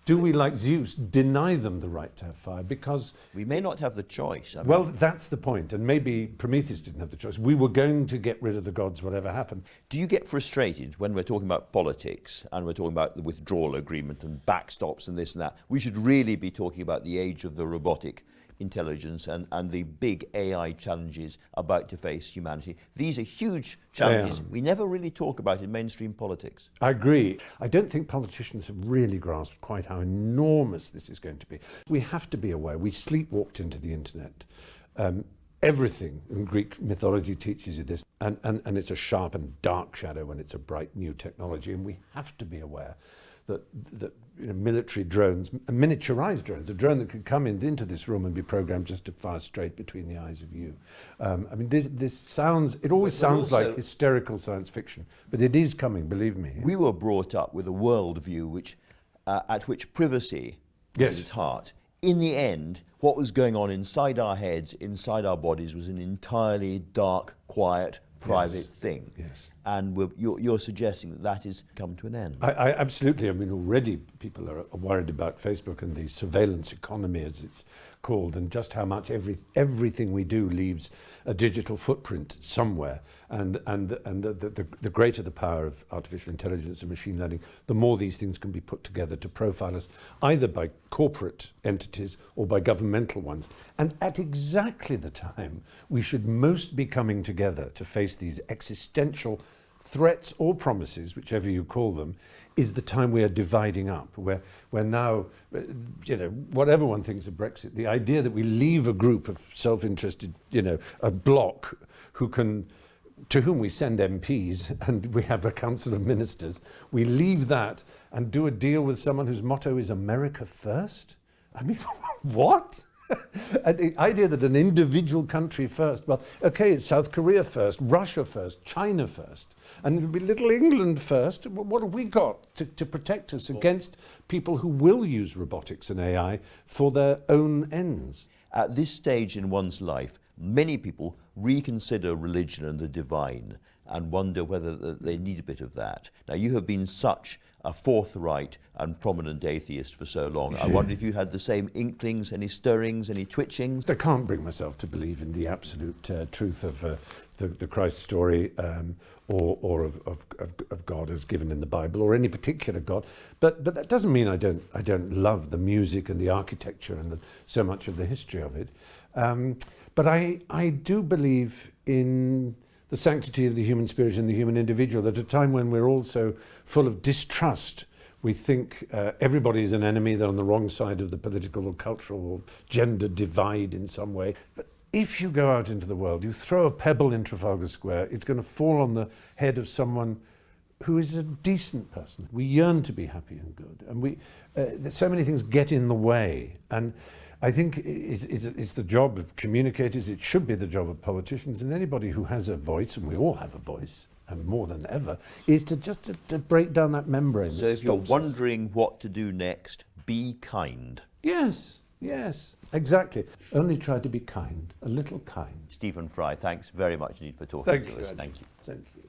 do we, like Zeus, deny them the right to have fire? Because we may not have the choice. Well, that's the point. And maybe Prometheus didn't have the choice. We were going to get rid of the gods, whatever happened. Do you get frustrated when we're talking about politics and we're talking about the withdrawal agreement and backstops and this and that? We should really be talking about the age of the robotic intelligence and the big AI challenges about to face humanity. These are huge challenges we never really talk about in mainstream politics. I agree. I don't think politicians have really grasped quite how enormous this is going to be. We have to be aware. We sleepwalked into the internet. Everything in Greek mythology teaches you this, and it's a sharp and dark shadow when it's a bright new technology, and we have to be aware that you know, military drones, miniaturized drones, a drone that could come into this room and be programmed just to fire straight between the eyes of you. I mean, this sounds, it always sounds like hysterical science fiction, but it is coming, believe me. We were brought up with a worldview which, at which privacy was at its heart. In the end, what was going on inside our heads, inside our bodies, was an entirely dark, quiet, private thing. Yes. And you're suggesting that has come to an end. I absolutely. I mean, already people are worried about Facebook and the surveillance economy, as it's called, and just how much everything we do leaves a digital footprint somewhere. And the greater the power of artificial intelligence and machine learning, the more these things can be put together to profile us, either by corporate entities or by governmental ones. And at exactly the time we should most be coming together to face these existential threats or promises, whichever you call them, is the time we are dividing up, where now, you know, whatever one thinks of Brexit, the idea that we leave a group of self-interested, you know, a bloc to whom we send MPs and we have a council of ministers, we leave that and do a deal with someone whose motto is America first? I mean, what? And the idea that an individual country first, well, okay, it's South Korea first, Russia first, China first, and it'll be little England first. What have we got to protect us against people who will use robotics and AI for their own ends? At this stage in one's life, many people reconsider religion and the divine and wonder whether they need a bit of that. Now, you have been such a forthright and prominent atheist for so long. I wonder if you had the same inklings, any stirrings, any twitchings? I can't bring myself to believe in the absolute truth of the Christ story or of God as given in the Bible, or any particular God. But that doesn't mean I don't love the music and the architecture and so much of the history of it. But I do believe in the sanctity of the human spirit and the human individual. At a time when we're all so full of distrust, we think everybody is an enemy, they're on the wrong side of the political or cultural or gender divide in some way. But if you go out into the world, you throw a pebble in Trafalgar Square, it's going to fall on the head of someone who is a decent person. We yearn to be happy and good, and so many things get in the way. And I think it's the job of communicators, it should be the job of politicians, and anybody who has a voice, and we all have a voice, and more than ever, is to break down that membrane. So if you're wondering what to do next, be kind. Yes, exactly. Only try to be kind, a little kind. Stephen Fry, thanks very much indeed for talking to us. Thank you. Thank you.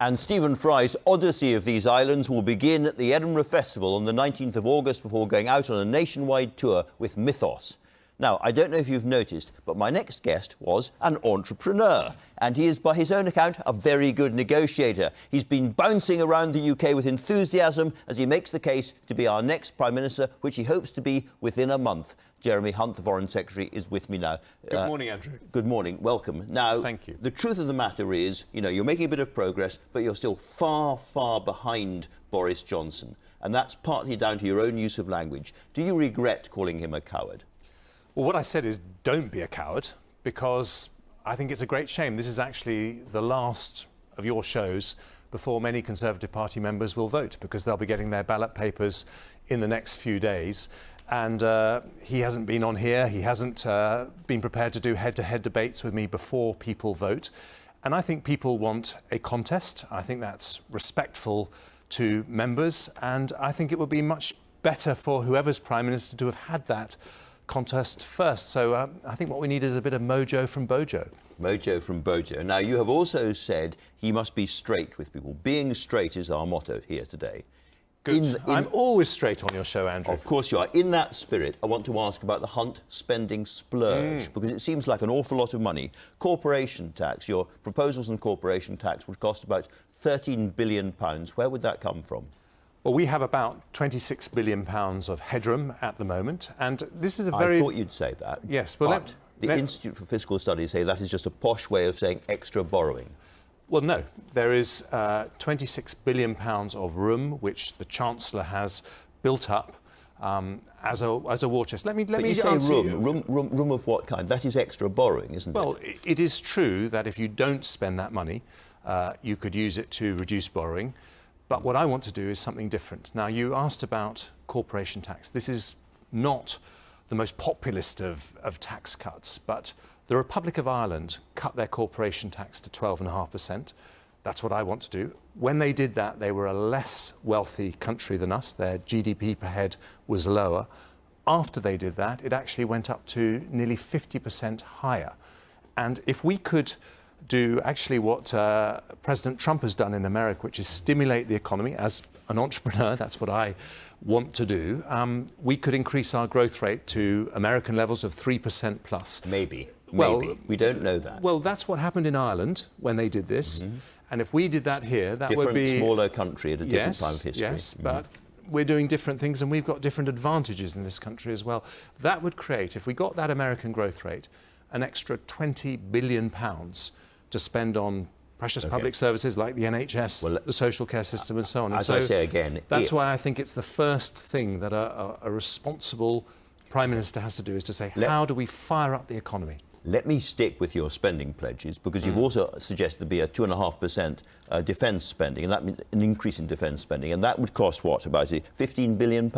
And Stephen Fry's Odyssey of these islands will begin at the Edinburgh Festival on the 19th of August before going out on a nationwide tour with Mythos. Now, I don't know if you've noticed, but my next guest was an entrepreneur, and he is, by his own account, a very good negotiator. He's been bouncing around the UK with enthusiasm as he makes the case to be our next Prime Minister, which he hopes to be within a month. Jeremy Hunt, the Foreign Secretary, is with me now. Good morning, Andrew. Good morning. Welcome. Now, thank you. The truth of the matter is, you're making a bit of progress, but you're still far, far behind Boris Johnson. And that's partly down to your own use of language. Do you regret calling him a coward? Well, what I said is don't be a coward, because I think it's a great shame. This is actually the last of your shows before many Conservative Party members will vote, because they'll be getting their ballot papers in the next few days. And he hasn't been on here. He hasn't been prepared to do head-to-head debates with me before people vote. And I think people want a contest. I think that's respectful to members. And I think it would be much better for whoever's Prime Minister to have had that contest first. So I think what we need is a bit of mojo from Bojo. Mojo from Bojo. Now, you have also said he must be straight with people. Being straight is our motto here today. Good. I'm always straight on your show, Andrew. Of course you are. In that spirit, I want to ask about the Hunt spending splurge, because it seems like an awful lot of money. Corporation tax, your proposals on corporation tax would cost about £13 billion. Where would that come from? Well, we have about £26 billion of headroom at the moment, and this is a very... I thought you'd say that. Yes, well, but the Institute for Fiscal Studies say that is just a posh way of saying extra borrowing. Well, no. There is £26 billion of room, which the Chancellor has built up as a war chest. Let me say room of what kind? That is extra borrowing, isn't it? Well, it is true that if you don't spend that money, you could use it to reduce borrowing. But what I want to do is something different. Now, you asked about corporation tax. This is not the most populist of tax cuts, but the Republic of Ireland cut their corporation tax to 12.5%. That's what I want to do. When they did that, they were a less wealthy country than us. Their GDP per head was lower. After they did that, it actually went up to nearly 50% higher. And if we could do actually what President Trump has done in America, which is stimulate the economy. As an entrepreneur, that's what I want to do. We could increase our growth rate to American levels of 3% plus. Maybe. We don't know that. Well, that's what happened in Ireland when they did this. And if we did that here, that would be... Different, smaller country at a different time of history. Yes, but we're doing different things and we've got different advantages in this country as well. That would create, if we got that American growth rate, an extra £20 billion to spend on precious public services like the NHS, the social care system and so on. As I say again, that's why I think it's the first thing that a responsible Prime Minister has to do, is to say, how do we fire up the economy? Let me stick with your spending pledges, because you've also suggested there be a 2.5% defence spending, and that means an increase in defence spending, and that would cost what, about £15 billion?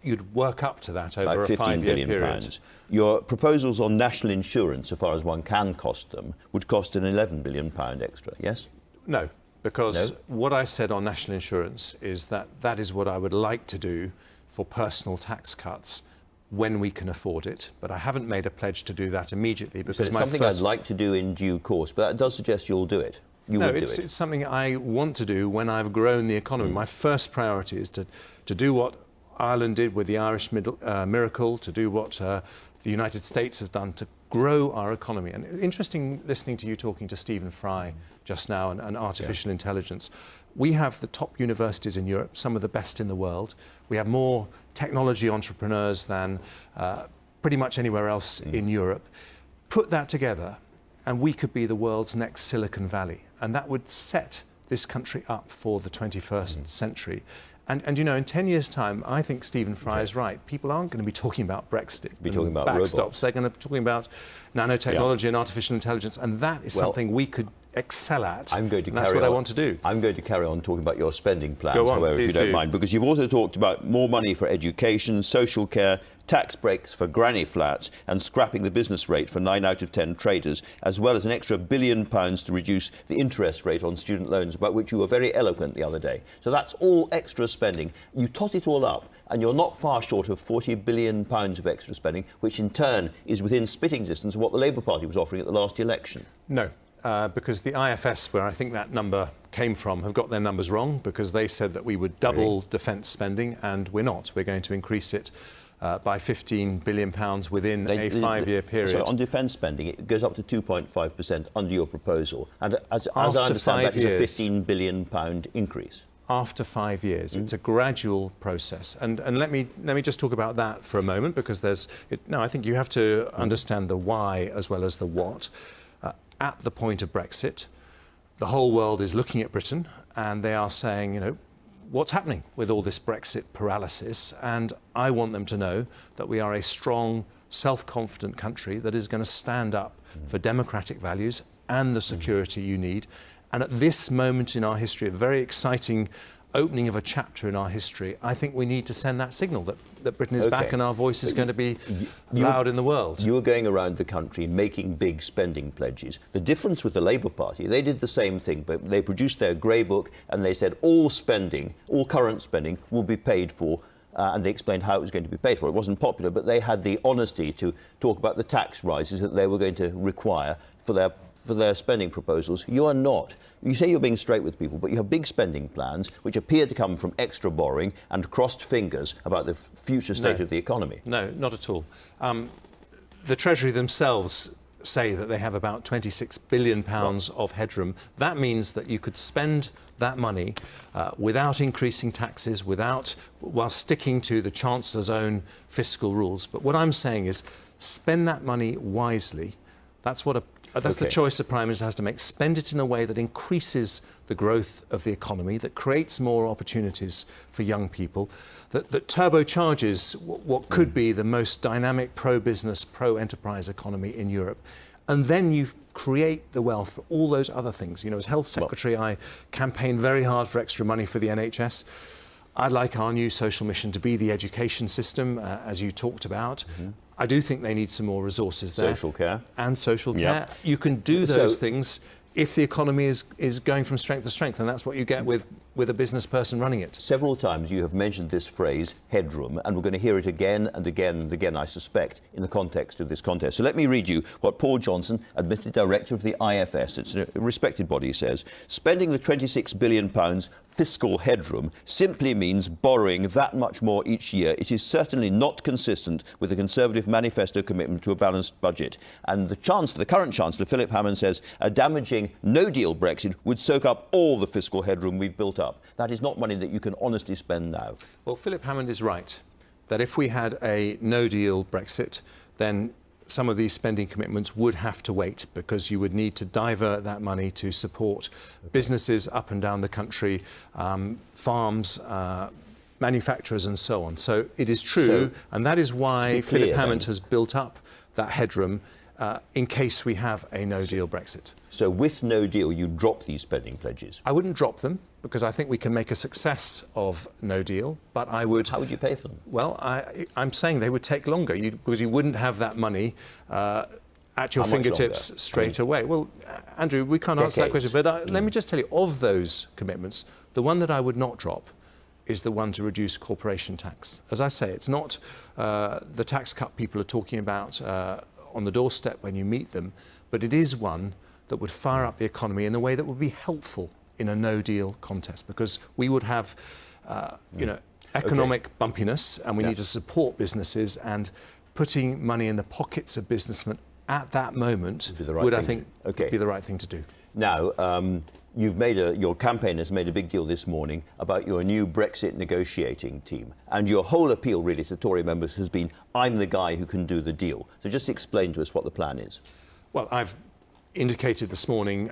you'd work up to that over about a 15 five-year billion period. pounds. Your proposals on national insurance, so far as one can cost them, would cost an 11 billion pound extra, yes? No, because No? what I said on national insurance is that that is what I would like to do for personal tax cuts when we can afford it. But I haven't made a pledge to do that immediately because it's something I'd like to do in due course, but that does suggest you'll do it. You would do it. It's something I want to do when I've grown the economy. My first priority is to do what Ireland did with the Irish miracle, to do what the United States have done to grow our economy. And interesting listening to you talking to Stephen Fry just now and artificial intelligence. We have the top universities in Europe, some of the best in the world. We have more technology entrepreneurs than pretty much anywhere else in Europe. Put that together and we could be the world's next Silicon Valley. And that would set this country up for the 21st century. And you know, in 10 years' time, I think Stephen Fry is right. People aren't going to be talking about Brexit. Be talking about backstops. robots. They're going to be talking about nanotechnology and artificial intelligence. And that is something we could excel at. I'm going to that's what I want to do. I'm going to carry on talking about your spending plans, Go on, however, if you don't do. mind, because you've also talked about more money for education, social care, tax breaks for granny flats and scrapping the business rate for 9 out of 10 traders, as well as an extra £1 billion to reduce the interest rate on student loans, about which you were very eloquent the other day. So that's all extra spending. You tot it all up, and you're not far short of £40 billion of extra spending, which in turn is within spitting distance of what the Labour Party was offering at the last election. No. Because the IFS, where I think that number came from, have got their numbers wrong because they said that we would double defence spending, and we're not. We're going to increase it by £15 billion within a 5-year period. So on defence spending, it goes up to 2.5% under your proposal. And as I understand, that is a £15 billion increase. After 5 years. It's a gradual process. And let me just talk about that for a moment, because I think you have to understand the why as well as the what. At the point of Brexit, the whole world is looking at Britain and they are saying, you know, what's happening with all this Brexit paralysis? And I want them to know that we are a strong, self-confident country that is going to stand up for democratic values and the security you need. And at this moment in our history, a very exciting opening of a chapter in our history, I think we need to send that signal that Britain is back and our voice is going to be loud in the world. You were going around the country making big spending pledges. The difference with the Labour Party, they did the same thing, but they produced their grey book and they said all spending, all current spending will be paid for, and they explained how it was going to be paid for. It wasn't popular, but they had the honesty to talk about the tax rises that they were going to require for their spending proposals. You are not. You say you're being straight with people, but you have big spending plans which appear to come from extra borrowing and crossed fingers about the future state of the economy. No, not at all. The Treasury themselves say that they have about £26 billion of headroom. That means that you could spend that money without increasing taxes, while sticking to the Chancellor's own fiscal rules. But what I'm saying is spend that money wisely. That's the choice the Prime Minister has to make. Spend it in a way that increases the growth of the economy, that creates more opportunities for young people, that turbocharges what could be the most dynamic pro-business, pro-enterprise economy in Europe. And then you create the wealth for all those other things. You know, as Health Secretary, I campaigned very hard for extra money for the NHS. I'd like our new social mission to be the education system, as you talked about. I do think they need some more resources there. Social care. And social care. You can do those things if the economy is going from strength to strength, and that's what you get with a business person running it. Several times you have mentioned this phrase, headroom, and we're going to hear it again and again and again, I suspect, in the context of this contest. So let me read you what Paul Johnson, admitted director of the IFS, it's a respected body, says. Spending the £26 billion fiscal headroom simply means borrowing that much more each year. It is certainly not consistent with the Conservative manifesto commitment to a balanced budget. And the current Chancellor, Philip Hammond, says a damaging no-deal Brexit would soak up all the fiscal headroom we've built up. That is not money that you can honestly spend now. Well, Philip Hammond is right, that if we had a no-deal Brexit, then some of these spending commitments would have to wait, because you would need to divert that money to support businesses up and down the country, farms, manufacturers and so on. So it is true, and that is why Philip Hammond has built up that headroom in case we have a no-deal Brexit. So with no deal, you drop these spending pledges? I wouldn't drop them, because I think we can make a success of no deal, but I would... How would you pay for them? Well, I'm saying they would take longer, because you wouldn't have that money at your fingertips straight away. Well, Andrew, we can't answer that question, but let me just tell you, of those commitments, the one that I would not drop is the one to reduce corporation tax. As I say, it's not the tax cut people are talking about on the doorstep when you meet them, but it is one that would fire up the economy in a way that would be helpful in a no-deal contest, because we would have, economic bumpiness, and we need to support businesses, and putting money in the pockets of businessmen at that moment would, I think, be the right thing to do. Now, your campaign has made a big deal this morning about your new Brexit negotiating team, and your whole appeal really to Tory members has been, I'm the guy who can do the deal. So just explain to us what the plan is. Well, I've indicated this morning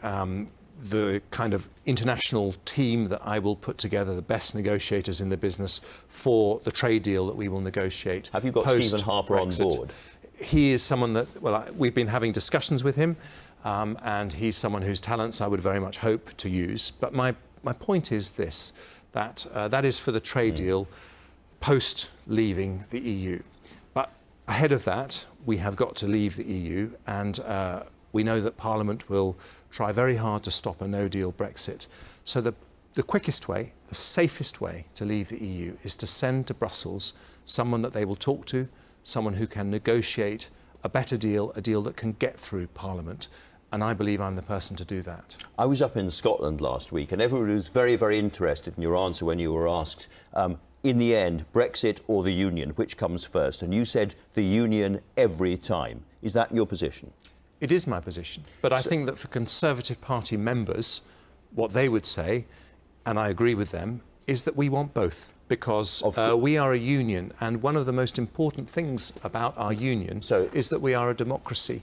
the kind of international team that I will put together, the best negotiators in the business for the trade deal that we will negotiate. Have you got Stephen Harper on board? He is someone that, we've been having discussions with him, and he's someone whose talents I would very much hope to use. But my point is this, that that is for the trade deal post leaving the EU. But ahead of that, we have got to leave the EU, and we know that Parliament will try very hard to stop a no-deal Brexit. So the quickest way, the safest way to leave the EU is to send to Brussels someone that they will talk to, someone who can negotiate a better deal, a deal that can get through Parliament. And I believe I'm the person to do that. I was up in Scotland last week, and everyone was very, very interested in your answer when you were asked, in the end, Brexit or the Union, which comes first? And you said the Union every time. Is that your position? It is my position. But I think that for Conservative Party members, what they would say, and I agree with them, is that we want both. Because we are a union, and one of the most important things about our union is that we are a democracy.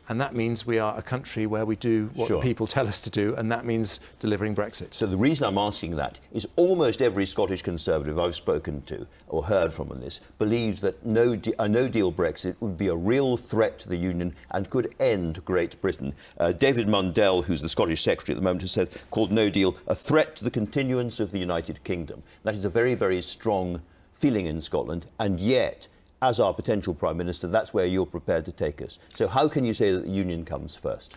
And that means we are a country where we do what the people tell us to do, and that means delivering Brexit. So the reason I'm asking that is almost every Scottish Conservative I've spoken to or heard from on this believes that a no-deal Brexit would be a real threat to the Union and could end Great Britain. David Mundell, who's the Scottish Secretary at the moment, has said, called no deal a threat to the continuance of the United Kingdom. That is a very, very strong feeling in Scotland, and yet, as our potential Prime Minister, that's where you're prepared to take us. So how can you say that the Union comes first?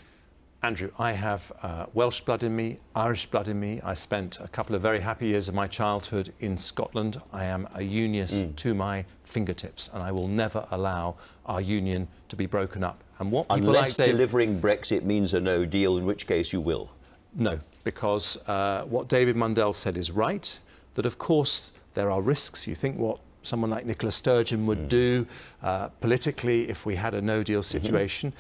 Andrew, I have Welsh blood in me, Irish blood in me. I spent a couple of very happy years of my childhood in Scotland. I am a unionist to my fingertips, and I will never allow our union to be broken up. And what people Unless delivering Brexit means a no deal, in which case you will? No, because what David Mundell said is right, that of course there are risks. You think what someone like Nicola Sturgeon would do politically if we had a no-deal situation.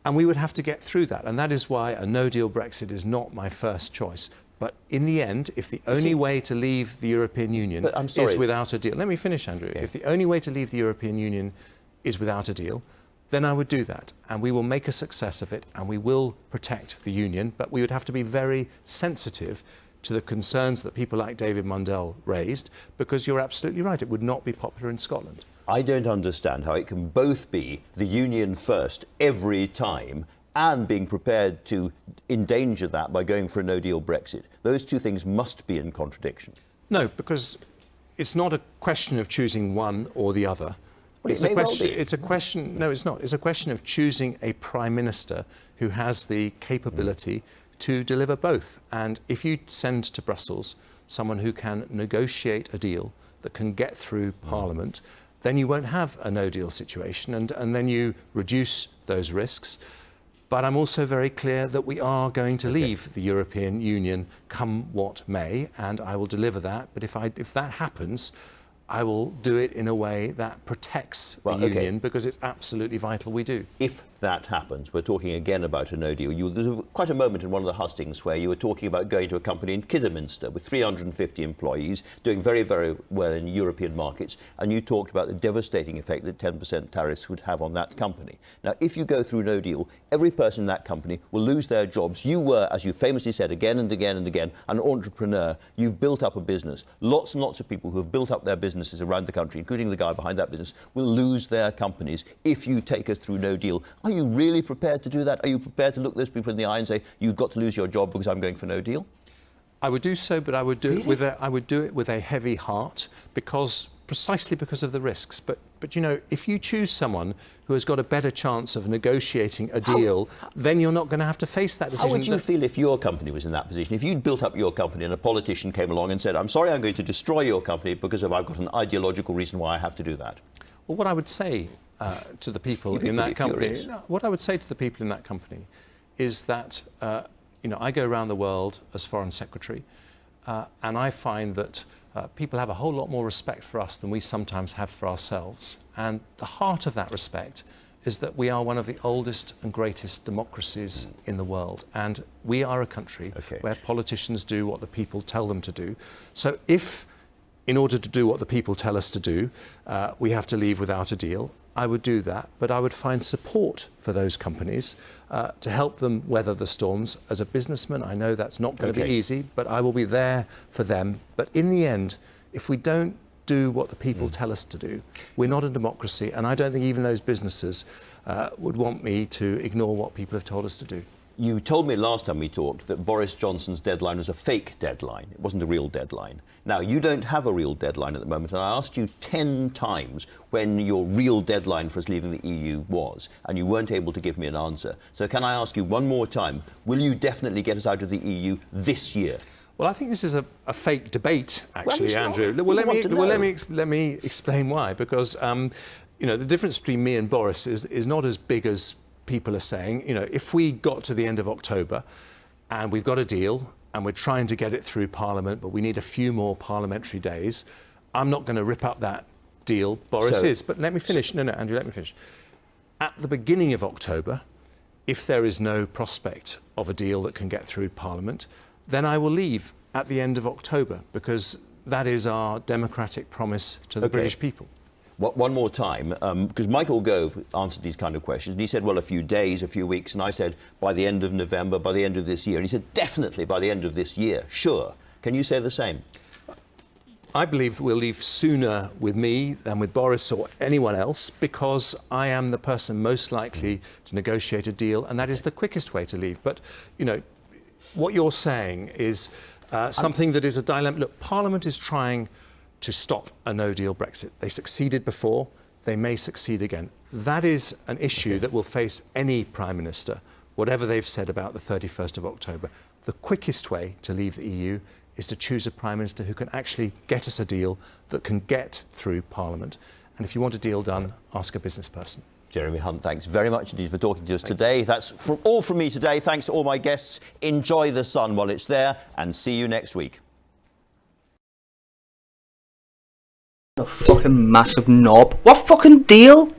And we would have to get through that. And that is why a no-deal Brexit is not my first choice. But in the end, if the only way to leave the European Union is without a deal... Let me finish, Andrew. If the only way to leave the European Union is without a deal, then I would do that. And we will make a success of it, and we will protect the Union. But we would have to be very sensitive to the concerns that people like David Mundell raised, because you're absolutely right, it would not be popular in Scotland. I don't understand how it can both be the Union first every time and being prepared to endanger that by going for a no-deal Brexit. Those two things must be in contradiction. No, because it's not a question of choosing one or the other. Well, it's a question. No, it's not. It's a question of choosing a Prime Minister who has the capability to deliver both. And if you send to Brussels someone who can negotiate a deal that can get through Parliament, then you won't have a no-deal situation, and then you reduce those risks. But I'm also very clear that we are going to leave the European Union come what may, and I will deliver that. But if that happens, I will do it in a way that protects the Union, because it's absolutely vital we do. If that happens, we're talking again about a no-deal. There's quite a moment in one of the hustings where you were talking about going to a company in Kidderminster with 350 employees, doing very, very well in European markets, and you talked about the devastating effect that 10% tariffs would have on that company. Now, if you go through no deal, every person in that company will lose their jobs. You were, as you famously said again and again and again, an entrepreneur. You've built up a business. Lots and lots of people who have built up their business businesses around the country, including the guy behind that business, will lose their companies if you take us through no deal. Are you really prepared to do that? Are you prepared to look those people in the eye and say, you've got to lose your job because I'm going for no deal? I would do so, but I would do it with a heavy heart, precisely because of the risks. But you know, if you choose someone who has got a better chance of negotiating a deal, then you're not going to have to face that decision. How would you feel if your company was in that position? If you'd built up your company and a politician came along and said, I'm sorry, I'm going to destroy your company because I've got an ideological reason why I have to do that? Well, what I would say to the people in that company, what I would say to the people in that company is that you know, I go around the world as Foreign Secretary, and I find that people have a whole lot more respect for us than we sometimes have for ourselves. And the heart of that respect is that we are one of the oldest and greatest democracies in the world. And we are a country where politicians do what the people tell them to do. So if, in order to do what the people tell us to do, we have to leave without a deal, I would do that, but I would find support for those companies to help them weather the storms. As a businessman, I know that's not going to be easy, but I will be there for them. But in the end, if we don't do what the people tell us to do, we're not a democracy, and I don't think even those businesses would want me to ignore what people have told us to do. You told me last time we talked that Boris Johnson's deadline was a fake deadline. It wasn't a real deadline. Now, you don't have a real deadline at the moment, and I asked you 10 times when your real deadline for us leaving the EU was, and you weren't able to give me an answer. So can I ask you one more time, will you definitely get us out of the EU this year? Well, I think this is a fake debate, actually, Andrew. Well, let me explain why. Because, you know, the difference between me and Boris is not as big as people are saying. You know, if we got to the end of October and we've got a deal and we're trying to get it through Parliament, but we need a few more parliamentary days, I'm not going to rip up that deal. Boris is. But let me finish. No, Andrew, let me finish. At the beginning of October, if there is no prospect of a deal that can get through Parliament, then I will leave at the end of October, because that is our democratic promise to the British people. One more time, because Michael Gove answered these kind of questions, and he said, well, a few days, a few weeks, and I said, by the end of November, by the end of this year. And he said, definitely by the end of this year, sure. Can you say the same? I believe we'll leave sooner with me than with Boris or anyone else, because I am the person most likely to negotiate a deal, and that is the quickest way to leave. But, you know, what you're saying is something that is a dilemma. Look, Parliament is trying to stop a no-deal Brexit. They succeeded before, they may succeed again. That is an issue that will face any Prime Minister, whatever they've said about the 31st of October. The quickest way to leave the EU is to choose a Prime Minister who can actually get us a deal that can get through Parliament. And if you want a deal done, ask a business person. Jeremy Hunt, thanks very much indeed for talking to us today. That's all from me today. Thanks to all my guests. Enjoy the sun while it's there, and see you next week. A fucking massive knob. What fucking deal?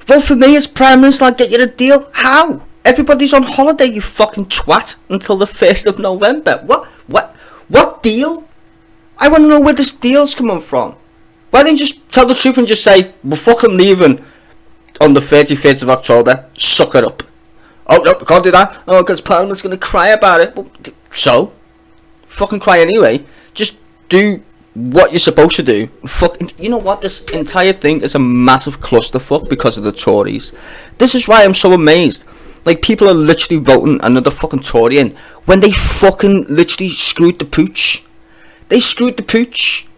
Vote for me as Prime Minister and I'll get you a deal? How? Everybody's on holiday, you fucking twat, until the 1st of November. What deal? I want to know where this deal's coming from. Why don't you just tell the truth and just say, we're fucking leaving on the 31st of October, suck it up. Oh, no, we can't do that. Oh, because Parliament's going to cry about it. Well, so? Fucking cry anyway. Just do what you're supposed to do. Fucking, you know what? This entire thing is a massive clusterfuck because of the Tories. This is why I'm so amazed. Like, people are literally voting another fucking Tory in when they fucking literally screwed the pooch. They screwed the pooch.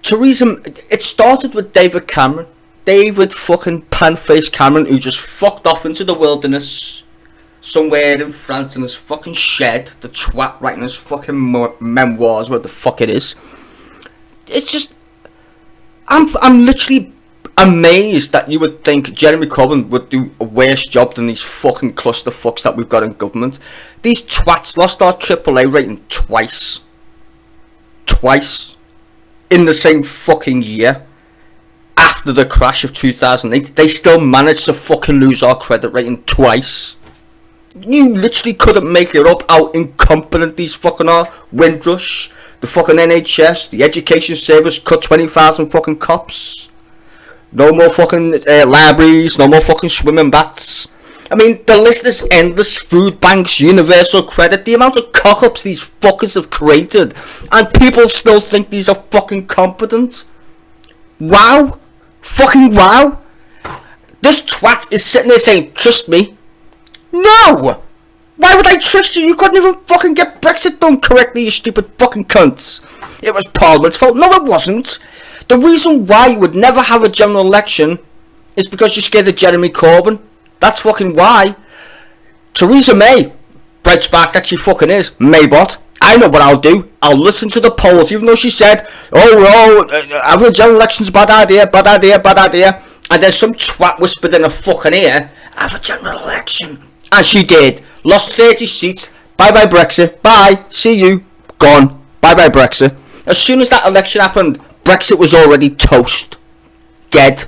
Theresa, it started with David Cameron. David fucking pan-faced Cameron, who just fucked off into the wilderness somewhere in France in his fucking shed, the twat writing his fucking memoirs, what the fuck it is. It's just, I'm literally amazed that you would think Jeremy Corbyn would do a worse job than these fucking clusterfucks that we've got in government. These twats lost our AAA rating twice in the same fucking year. After the crash of 2008, they still managed to fucking lose our credit rating twice. You literally couldn't make it up how incompetent these fucking are. Windrush, the fucking NHS, the education service cut 20,000 fucking cops. No more fucking libraries, no more fucking swimming baths. I mean, the list is endless. Food banks, universal credit, the amount of cock-ups these fuckers have created, and people still think these are fucking competent. Wow. Fucking wow. This twat is sitting there saying, trust me. No! Why would I trust you? You couldn't even fucking get Brexit done correctly, you stupid fucking cunts. It was Parliament's fault. No, it wasn't. The reason why you would never have a general election is because you're scared of Jeremy Corbyn. That's fucking why. Theresa May, bright spark that she fucking is, Maybot. I know what I'll do. I'll listen to the polls, even though she said, having a general election's a bad idea, bad idea, bad idea. And then some twat whispered in her fucking ear, have a general election. And she did. Lost 30 seats. Bye-bye Brexit. Bye. See you. Gone. Bye-bye Brexit. As soon as that election happened, Brexit was already toast. Dead.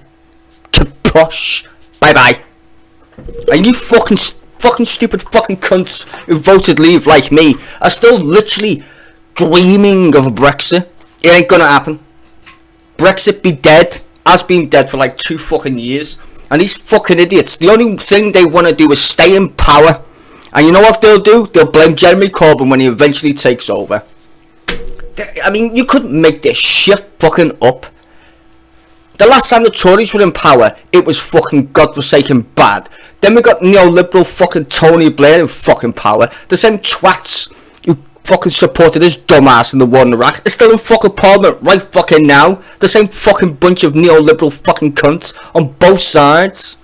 Kaposh. Bye-bye. And you fucking stupid fucking cunts who voted leave like me are still literally dreaming of a Brexit. It ain't gonna happen. Brexit be dead. Has been dead for like 2 fucking years. And these fucking idiots, the only thing they want to do is stay in power. And you know what they'll do? They'll blame Jeremy Corbyn when he eventually takes over. I mean, you couldn't make this shit fucking up. The last time the Tories were in power, it was fucking godforsaken bad. Then we got neoliberal fucking Tony Blair in fucking power. The same twats who fucking supported his dumbass in the war in Iraq is still in fucking Parliament right fucking now. The same fucking bunch of neoliberal fucking cunts on both sides.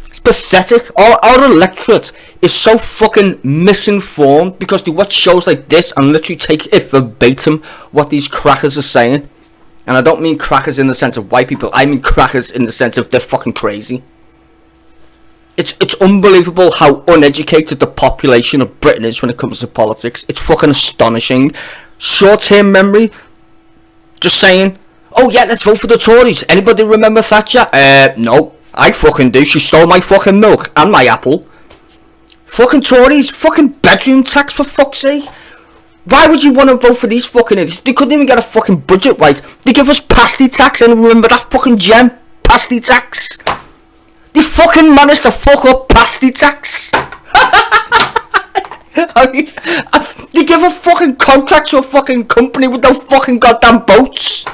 It's pathetic. Our electorate is so fucking misinformed because they watch shows like this and literally take it verbatim what these crackers are saying. And I don't mean crackers in the sense of white people. I mean crackers in the sense of they're fucking crazy. It's unbelievable how uneducated the population of Britain is when it comes to politics. It's fucking astonishing. Short-term memory. Just saying, oh yeah, let's vote for the Tories. Anybody remember Thatcher? No. I fucking do. She stole my fucking milk and my apple. Fucking Tories. Fucking bedroom tax, for fuck's sake. Why would you want to vote for these fucking idiots? They couldn't even get a fucking budget right. They give us pasty tax, and remember that fucking gem? Pasty tax. They fucking managed to fuck up pasty tax. I mean, they give a fucking contract to a fucking company with no fucking goddamn boats.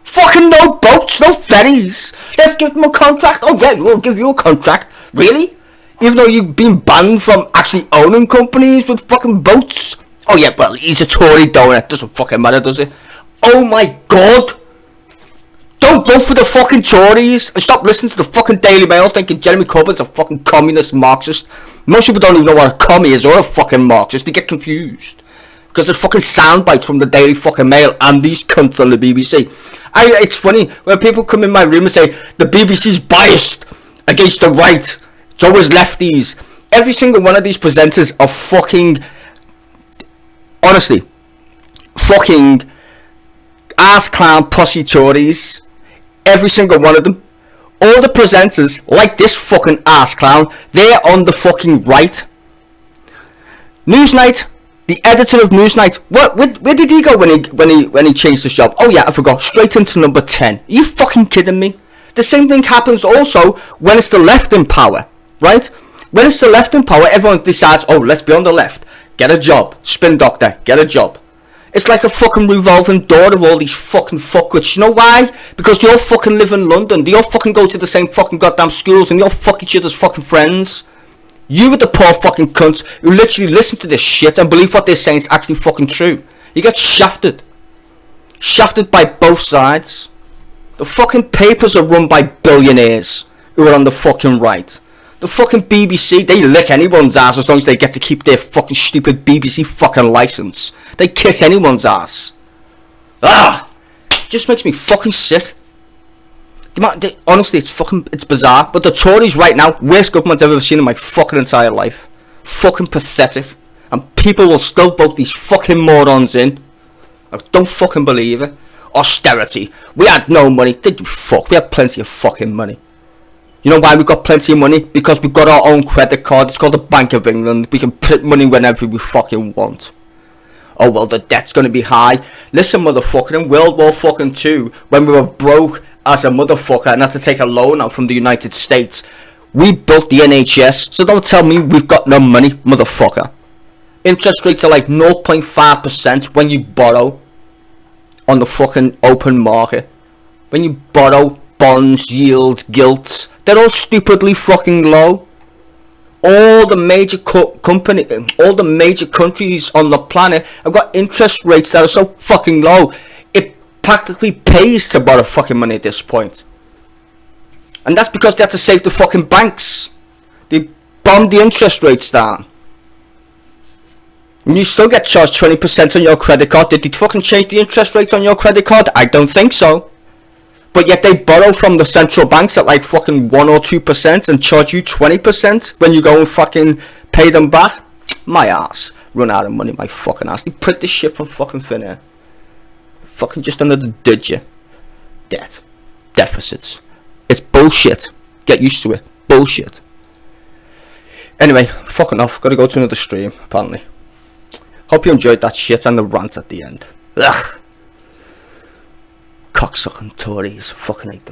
Fucking no boats, no ferries. Let's give them a contract. Oh yeah, we'll give you a contract. Really? Even though you've been banned from actually owning companies with fucking boats? Oh yeah, well, he's a Tory donor. Doesn't fucking matter, does it? Oh my god. Don't vote for the fucking Tories and stop listening to the fucking Daily Mail thinking Jeremy Corbyn's a fucking communist Marxist. Most people don't even know what a commie is or a fucking Marxist. They get confused. Because there's fucking sound bites from the Daily fucking Mail and these cunts on the BBC. It's funny when people come in my room and say the BBC's biased against the right. It's always lefties. Every single one of these presenters are fucking... honestly, fucking ass clown pussy Tories. Every single one of them. All the presenters, like this fucking ass clown, they're on the fucking right. Newsnight, the editor of Newsnight, where did he go when he changed his job? Oh yeah, I forgot. Straight into number 10. Are you fucking kidding me? The same thing happens also when it's the left in power, right? When it's the left in power, everyone decides, oh, let's be on the left. Get a job. Spin doctor. Get a job. It's like a fucking revolving door of all these fucking fuckwits. You know why? Because they all fucking live in London. They all fucking go to the same fucking goddamn schools and they all fuck each other's fucking friends. You with the poor fucking cunts who literally listen to this shit and believe what they're saying is actually fucking true. You get shafted. Shafted by both sides. The fucking papers are run by billionaires who are on the fucking right. The fucking BBC, they lick anyone's ass as long as they get to keep their fucking stupid BBC fucking license. They kiss anyone's ass. Just makes me fucking sick. Honestly, it's bizarre. But the Tories right now, worst government I've ever seen in my fucking entire life. Fucking pathetic. And people will still vote these fucking morons in. I don't fucking believe it. Austerity. We had no money. Did you fuck? We had plenty of fucking money. You know why we got plenty of money? Because we got our own credit card. It's called the Bank of England. We can print money whenever we fucking want. Oh well, the debt's gonna be high. Listen, motherfucker, in World War fucking II, when we were broke as a motherfucker and had to take a loan out from the United States, We built the NHS, so don't tell me we've got no money, motherfucker. Interest rates are like 0.5% when you borrow on the fucking open market. When you borrow, bonds, yields, gilts, they're all stupidly fucking low. All the major all the major countries on the planet have got interest rates that are so fucking low, it practically pays to borrow fucking money at this point. And that's because they had to save the fucking banks. They bombed the interest rates down. And you still get charged 20% on your credit card. Did they fucking change the interest rates on your credit card? I don't think so. But yet they borrow from the central banks at like fucking 1 or 2% and charge you 20% when you go and fucking pay them back. My ass. Run out of money, my fucking ass. They print this shit from fucking thin air. Fucking just under the digit. Debt. Deficits. It's bullshit. Get used to it. Bullshit. Anyway, fucking off. Gotta go to another stream, apparently. Hope you enjoyed that shit and the rant at the end. Ugh. Cocksucking Tories. Fucking hate them.